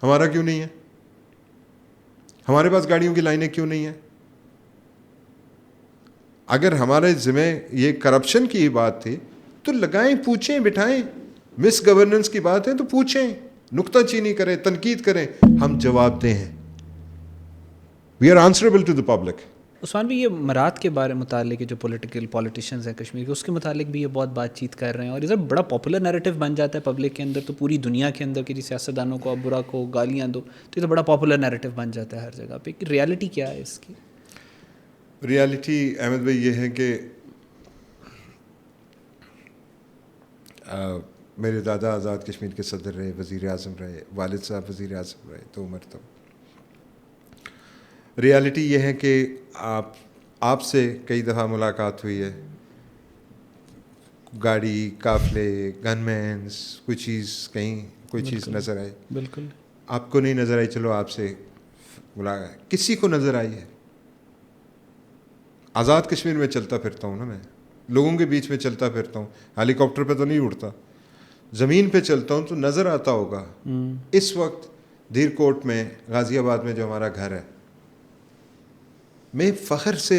ہمارا کیوں نہیں ہے؟ ہمارے پاس گاڑیوں کی لائنیں کیوں نہیں ہیں؟ اگر ہمارے ذمہ یہ کرپشن کی ہی بات تھی تو لگائیں، پوچھیں، بٹھائیں. مس گورننس کی بات ہے تو پوچھیں، نکتہ چینی کریں، تنقید کریں، ہم جواب دیں ہیں. We are answerable to the public. Usman بھی یہ مراد کے بارے متعلق جو پولیٹیشنز ہیں کشمیر کے، اس کے متعلق بھی یہ بہت بات چیت کر رہے ہیں، اور یہ سب بڑا پاپولر نیریٹو بن جاتا ہے پبلک کے اندر، تو پوری دنیا کے اندر کہ جی سیاستدانوں کو برا کو گالیاں دو، تو یہ تو بڑا پاپولر نیریٹو بن جاتا ہے ہر جگہ پہ. ریالٹی کیا ہے اس کی؟ ریالٹی احمد بھائی یہ ہے کہ میرے دادا آزاد کشمیر کے صدر رہے، وزیر اعظم رہے، والد صاحب وزیر اعظم رہے 2 مرتبہ. ریالٹی یہ ہے کہ آپ سے کئی دفعہ ملاقات ہوئی ہے، گاڑی، قافلے، گن مینس، کوئی چیز کہیں، کوئی چیز نظر آئی. بالکل. آپ کو نہیں نظر آئی، چلو آپ سے کسی کو نظر آئی ہے. آزاد کشمیر میں چلتا پھرتا ہوں نا، میں لوگوں کے بیچ میں چلتا پھرتا ہوں، ہیلی کاپٹر پہ تو نہیں اڑتا، زمین پہ چلتا ہوں تو نظر آتا ہوگا. اس وقت دھیر کوٹ میں، غازی آباد میں جو ہمارا گھر ہے، میں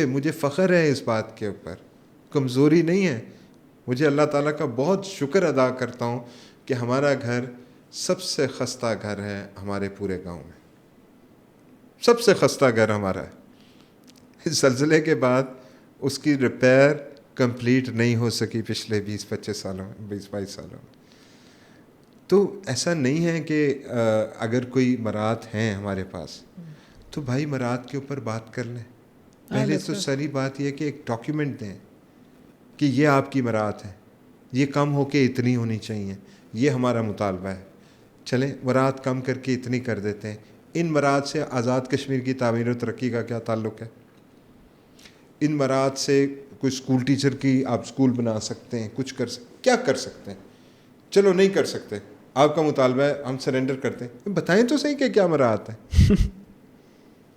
مجھے فخر ہے اس بات کے اوپر، کمزوری نہیں ہے. مجھے اللہ تعالیٰ کا بہت شکر ادا کرتا ہوں کہ ہمارا گھر سب سے خستہ گھر ہے ہمارے پورے گاؤں میں. سب سے خستہ گھر ہمارا ہے. اس زلزلے کے بعد اس کی ریپیئر کمپلیٹ نہیں ہو سکی پچھلے 20-22 سالوں میں. تو ایسا نہیں ہے کہ اگر کوئی مراد ہیں ہمارے پاس تو بھائی مراد کے اوپر بات کر لیں. پہلے تو ساری بات یہ کہ ایک ڈاکیومنٹ دیں کہ یہ آپ کی مراد ہے، یہ کم ہو کے اتنی ہونی چاہیے، یہ ہمارا مطالبہ ہے. چلیں مراد کم کر کے اتنی کر دیتے ہیں. ان مراد سے آزاد کشمیر کی تعمیر و ترقی کا کیا تعلق ہے؟ ان مراد سے کوئی اسکول ٹیچر کی آپ اسکول بنا سکتے ہیں، کچھ کیا کر سکتے ہیں؟ چلو نہیں کر سکتے، آپ کا مطالبہ ہے، ہم سرنڈر کرتے ہیں. بتائیں تو صحیح کہ کیا مراد ہے.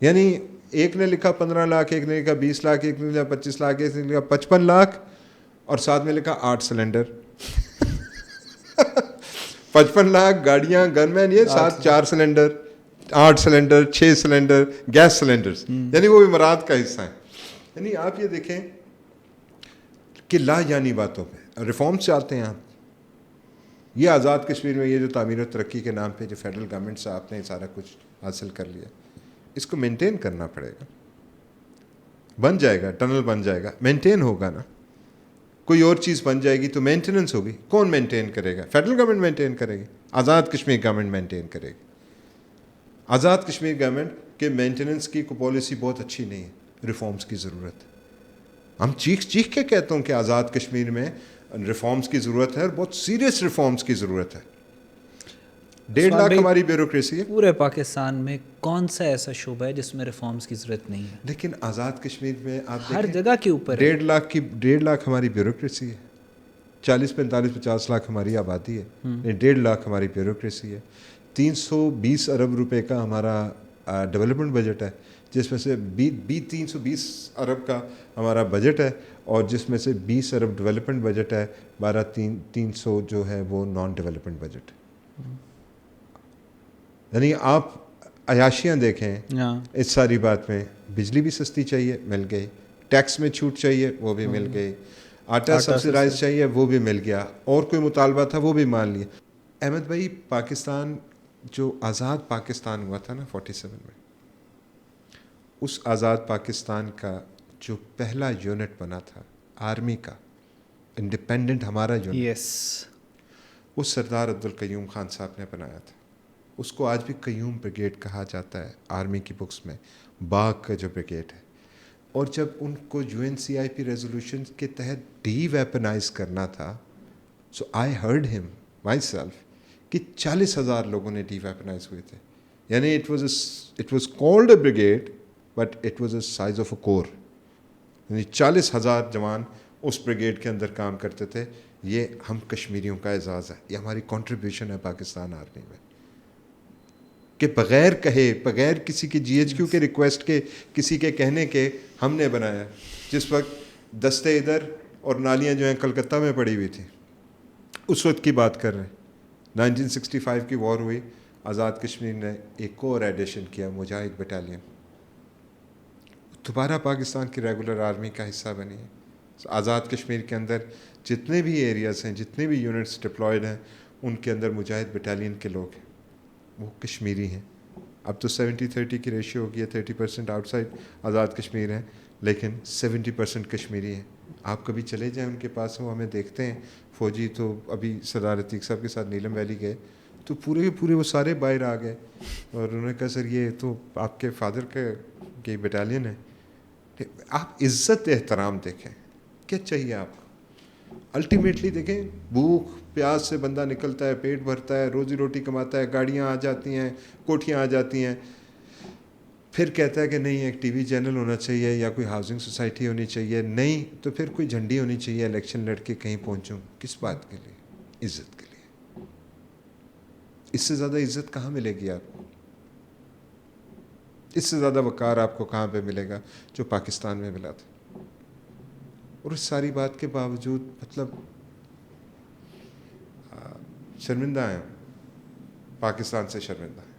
یعنی ایک نے لکھا 15 لاکھ، ایک نے لکھا 20 لاکھ، ایک نے لکھا 25 لاکھ، ایک نے لکھا 55 لاکھ، اور ساتھ میں لکھا 8 سلنڈر. 55 لاکھ گاڑیاں، گن مین، یہ ساتھ 4 cylinder, 8 cylinder, 6 cylinder, gas cylinders, یعنی وہ بھی مراد کا حصہ ہیں. یعنی آپ یہ دیکھیں کہ لا یعنی باتوں پہ ریفارم چاہتے ہیں آپ. یہ آزاد کشمیر میں یہ جو تعمیر و ترقی کے نام پہ جو فیڈرل گورنمنٹ سے آپ نے سارا کچھ حاصل کر لیا، اس کو مینٹین کرنا پڑے گا. بن جائے گا, ٹنل بن جائے گا, مینٹین ہوگا نا. کوئی اور چیز بن جائے گی تو مینٹیننس ہوگی. کون مینٹین کرے گا؟ فیڈرل گورنمنٹ مینٹین کرے گی, آزاد کشمیر گورنمنٹ مینٹین کرے گی. آزاد کشمیر گورنمنٹ کے مینٹیننس کی کوئی پالیسی بہت اچھی نہیں ہے, ریفارمز کی ضرورت ہے. ہم چیخ کے کہتا ہوں کہ آزاد کشمیر میں ریفارمز کی ضرورت ہے, اور بہت سیریس ریفارمز کی ضرورت ہے. 1.5 لاکھ ہماری بیوروکریسی ہے. پورے پاکستان میں کون سا ایسا شعبہ ہے جس میں ریفارمز کی ضرورت نہیں ہے؟ لیکن آزاد کشمیر میں آپ ہر جگہ کے اوپر 1.5 لاکھ ہماری بیوروکریسی ہے. 40 45 50 لاکھ ہماری آبادی ہے, 1.5 لاکھ ہماری بیوروکریسی ہے. 320 ارب روپے کا ہمارا ڈیولپمنٹ بجٹ ہے, جس میں سے 320 ارب کا ہمارا بجٹ ہے, اور جس میں سے 20 ارب ڈیولپمنٹ بجٹ ہے. 300 جو ہے وہ نان ڈیولپمنٹ بجٹ ہے. یعنی آپ عیاشیاں دیکھیں اس ساری بات میں. بجلی بھی سستی چاہیے, مل گئی. ٹیکس میں چھوٹ چاہیے, وہ بھی مل گئی. آٹا سبسیڈائز چاہیے, وہ بھی مل گیا. اور کوئی مطالبہ تھا وہ بھی مان لیا. احمد بھائی, پاکستان جو آزاد پاکستان ہوا تھا نا 47 میں, اس آزاد پاکستان کا جو پہلا یونٹ بنا تھا آرمی کا, انڈیپینڈنٹ ہمارا یونٹ, وہ سردار عبدالقیوم خان صاحب نے بنایا تھا. اس کو آج بھی قیوم بریگیڈ کہا جاتا ہے آرمی کی بکس میں, باغ کا جو بریگیڈ ہے. اور جب ان کو UNCIP ریزولوشن کے تحت ڈی ویپنائز کرنا تھا, سو آئی ہرڈ ہم مائی سیلف کہ 40,000 لوگوں نے ڈی ویپنائز ہوئے تھے. یعنی it was called a brigade but it was a size of a corps. یعنی 40,000 جوان اس بریگیڈ کے اندر کام کرتے تھے. یہ ہم کشمیریوں کا اعزاز ہے, یہ ہماری کنٹریبیوشن ہے پاکستان آرمی میں, کہ بغیر کہے, بغیر کسی کے GHQ کے ریکویسٹ کے, کسی کے کہنے کے ہم نے بنایا. جس وقت دستے ادھر اور نالیاں جو ہیں کلکتہ میں پڑی ہوئی تھیں, اس وقت کی بات کر رہے ہیں. 1965 کی وار ہوئی, آزاد کشمیر نے ایک اور ایڈیشن کیا, مجاہد بٹالین, دوبارہ پاکستان کی ریگولر آرمی کا حصہ بنی ہے. آزاد کشمیر کے اندر جتنے بھی ایریاز ہیں, جتنے بھی یونٹس ڈپلائڈ ہیں, ان کے اندر مجاہد بٹالین کے لوگ ہیں, وہ کشمیری ہیں. اب تو 70-30 کی ریشیو ہو گئی ہے, 30% آؤٹ سائڈ آزاد کشمیر ہیں, لیکن 70% کشمیری ہیں. آپ کبھی چلے جائیں ان کے پاس, وہ ہمیں دیکھتے ہیں فوجی. تو ابھی سردار عتیق صاحب کے ساتھ نیلم ویلی گئے تو پورے کے پورے وہ سارے باہر آ گئے, اور انہوں نے کہا سر یہ تو آپ کے فادر کی بٹالین ہے. آپ عزت احترام دیکھیں, کیا چاہیے آپ کو. الٹیمیٹلی دیکھیں, بھوک پیاس سے بندہ نکلتا ہے, پیٹ بھرتا ہے, روزی روٹی کماتا ہے, گاڑیاں آ جاتی ہیں, کوٹھیاں آ جاتی ہیں, پھر کہتا ہے کہ نہیں ایک TV چینل ہونا چاہیے یا کوئی ہاؤسنگ سوسائٹی ہونی چاہیے, نہیں تو پھر کوئی جھنڈی ہونی چاہیے, الیکشن لڑ کے کہیں پہنچوں. کس بات کے لیے؟ عزت کے لیے. اس سے زیادہ عزت کہاں ملے گی آپ کو؟ اس سے زیادہ وقار آپ کو کہاں پہ ملے گا جو پاکستان میں ملا تھا. اور اس ساری بات کے باوجود مطلب شرمندہ ہیں, پاکستان سے شرمندہ ہیں,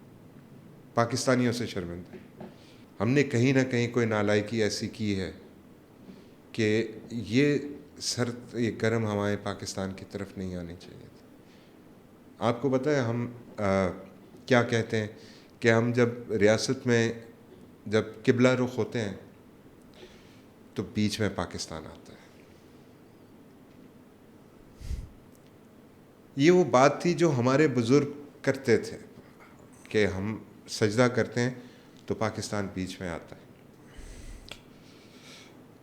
پاکستانیوں سے شرمندہ ہیں. ہم نے کہیں نہ کہیں کوئی نالائکی ایسی کی ہے کہ یہ یہ گرم ہوائیں پاکستان کی طرف نہیں آنی چاہیے تھی. آپ کو پتہ ہے ہم کیا کہتے ہیں کہ ہم جب ریاست میں جب قبلہ رخ ہوتے ہیں تو بیچ میں پاکستان آتا ہے. یہ وہ بات تھی جو ہمارے بزرگ کرتے تھے کہ ہم سجدہ کرتے ہیں تو پاکستان بیچ میں آتا ہے.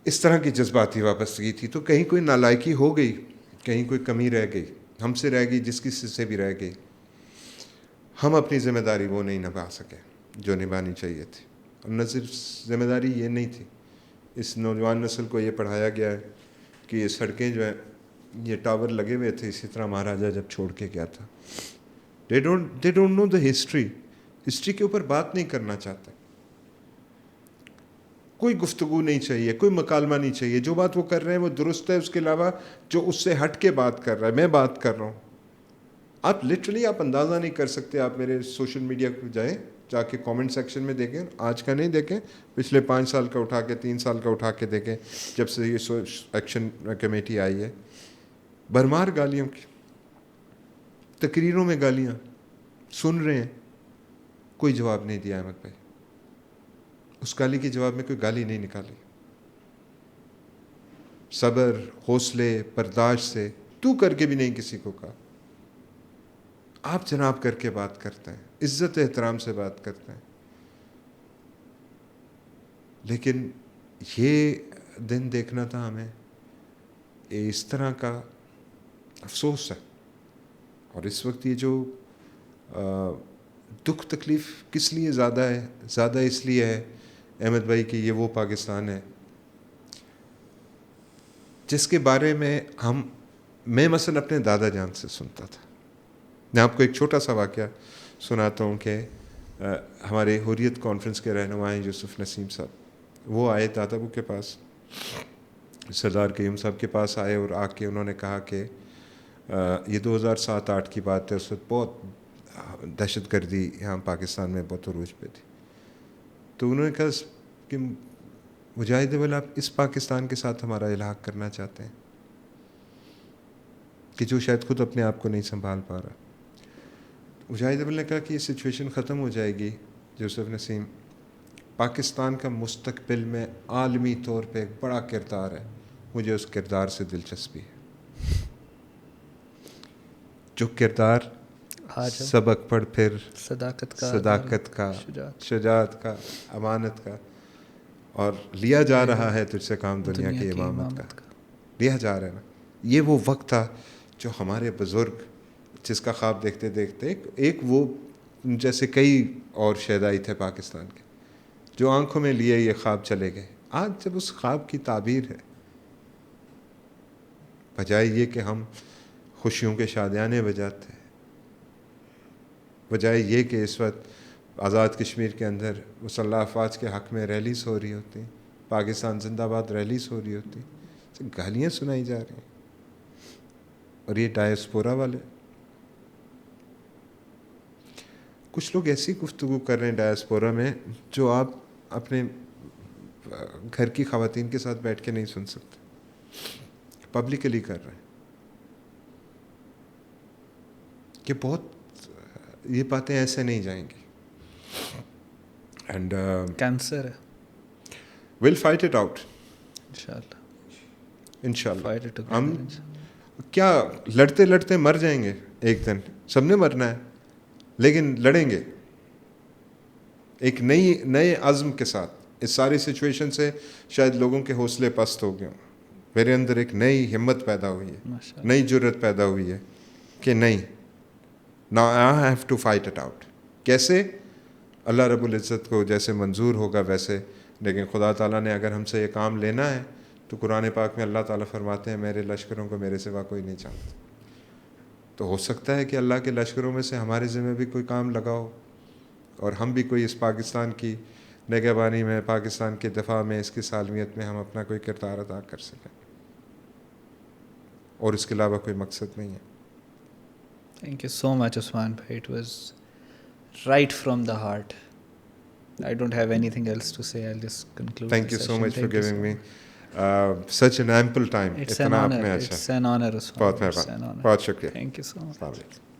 اس طرح کی جذباتی وابستگی تھی. تو کہیں کوئی نالائکی ہو گئی, کہیں کوئی کمی رہ گئی, ہم سے رہ گئی, جس کسی سے بھی رہ گئی. ہم اپنی ذمہ داری وہ نہیں نبھا سکے جو نبھانی چاہیے تھی. اور نہ صرف ذمہ داری یہ نہیں تھی, اس نوجوان نسل کو یہ پڑھایا گیا ہے کہ یہ سڑکیں جو ہیں یہ ٹاور لگے ہوئے تھے اسی طرح مہاراجہ جب چھوڑ کے گیا تھا. They don't know the history کے اوپر بات نہیں کرنا چاہتے. کوئی گفتگو نہیں چاہیے, کوئی مکالمہ نہیں چاہیے. جو بات وہ کر رہے ہیں وہ درست ہے, اس کے علاوہ جو اس سے ہٹ کے بات کر رہا ہے, میں بات کر رہا ہوں. آپ لٹرلی آپ اندازہ نہیں کر سکتے. آپ میرے سوشل میڈیا پہ جائیں, جا کے کامنٹ سیکشن میں دیکھیں, آج کا نہیں دیکھیں, پچھلے 5 سال کا اٹھا کے 3 سال کا اٹھا کے دیکھیں, جب سے یہ ایکشن کمیٹی آئی ہے. بھرمار گالیوں کی, تقریروں میں گالیاں سن رہے ہیں, کوئی جواب نہیں دیا احمد بھائی. اس گالی کے جواب میں کوئی گالی نہیں نکالی. صبر، حوصلے، برداشت سے تو کر کے بھی نہیں کسی کو کہا. آپ جناب کر کے بات کرتے ہیں، عزت احترام سے بات کرتے ہیں. لیکن یہ دن دیکھنا تھا ہمیں، اس طرح کا افسوس ہے. اور اس وقت یہ جو دکھ تکلیف کس لیے زیادہ ہے؟ زیادہ اس لیے ہے احمد بھائی کہ یہ وہ پاکستان ہے جس کے بارے میں میں مثلا اپنے دادا جان سے سنتا تھا. میں آپ کو ایک چھوٹا سا واقعہ سناتا ہوں کہ ہمارے حریت کانفرنس کے رہنما ہیں یوسف نسیم صاحب، وہ آئے دادا ابو کے پاس، سردار قیوم صاحب کے پاس آئے اور آ کے انہوں نے کہا کہ یہ 2007-8 کی بات ہے، اس وقت بہت دہشت گردی یہاں پاکستان میں بہت عروج پہ تھی. تو انہوں نے کہا کہ مجاہد اول آپ اس پاکستان کے ساتھ ہمارا الحاق کرنا چاہتے ہیں کہ جو شاید خود اپنے آپ کو نہیں سنبھال پا رہا. مجاہد اول نے کہا کہ یہ سچویشن ختم ہو جائے گی یوسف نسیم، پاکستان کا مستقبل میں عالمی طور پہ ایک بڑا کردار ہے، مجھے اس کردار سے دلچسپی ہے. جو کردار سبق پڑھ پھر صداقت کا، شجاعت کا، امانت کا، اور لیا جا رہا ہے تجھ سے کام دنیا کی امامت کا، لیا جا رہا ہے نا. یہ وہ وقت تھا جو ہمارے بزرگ جس کا خواب دیکھتے دیکھتے ایک وہ جیسے کئی اور شہدائی تھے پاکستان کے جو آنکھوں میں لیے یہ خواب چلے گئے. آج جب اس خواب کی تعبیر ہے، بجائے یہ کہ ہم خوشیوں کے شادیانے بجاتے ہیں، بجائے یہ کہ اس وقت آزاد کشمیر کے اندر مسلح افواج کے حق میں ریلیز ہو رہی ہوتی، پاکستان زندہ باد ریلیز ہو رہی ہوتی، گالیاں سنائی جا رہی ہیں. اور یہ ڈائسپورا والے کچھ لوگ ایسی گفتگو کر رہے ہیں ڈائسپورا میں جو آپ اپنے گھر کی خواتین کے ساتھ بیٹھ کے نہیں سن سکتے، پبلکلی کر رہے ہیں. کہ بہت یہ باتیں ایسے نہیں جائیں گی. اینڈ کینسر ہے. ویل فائٹ اٹ آؤٹ انشاءاللہ. ہم کیا لڑتے لڑتے مر جائیں گے ایک دن، سب نے مرنا ہے، لیکن لڑیں گے ایک نئے عزم کے ساتھ. اس ساری سچویشن سے شاید لوگوں کے حوصلے پست ہو گئے ہوں، میرے اندر ایک نئی ہمت پیدا ہوئی ہے، نئی جرت پیدا ہوئی ہے کہ نہیں، now I have to fight it out. کیسے؟ اللہ رب العزت کو جیسے منظور ہوگا ویسے. لیکن خدا تعالیٰ نے اگر ہم سے یہ کام لینا ہے تو قرآن پاک میں اللہ تعالیٰ فرماتے ہیں میرے لشکروں کو میرے سوا کوئی نہیں جانتا. تو ہو سکتا ہے کہ اللہ کے لشکروں میں سے ہمارے ذمہ بھی کوئی کام لگا ہو اور ہم بھی کوئی اس پاکستان کی نگہبانی میں، پاکستان کے دفاع میں، اس کی سالمیت میں ہم اپنا کوئی کردار ادا کر سکیں. اور اس کے علاوہ کوئی مقصد نہیں ہے. Thank you so much, Usman bhai. It was right from the heart. I don't have anything else to say. I'll just conclude. Thank you so much for giving me such an ample time. It's an honor. It's an honor, Usman. بہت مہربانی، بہت شکریہ. Thank you so much. السلام علیکم.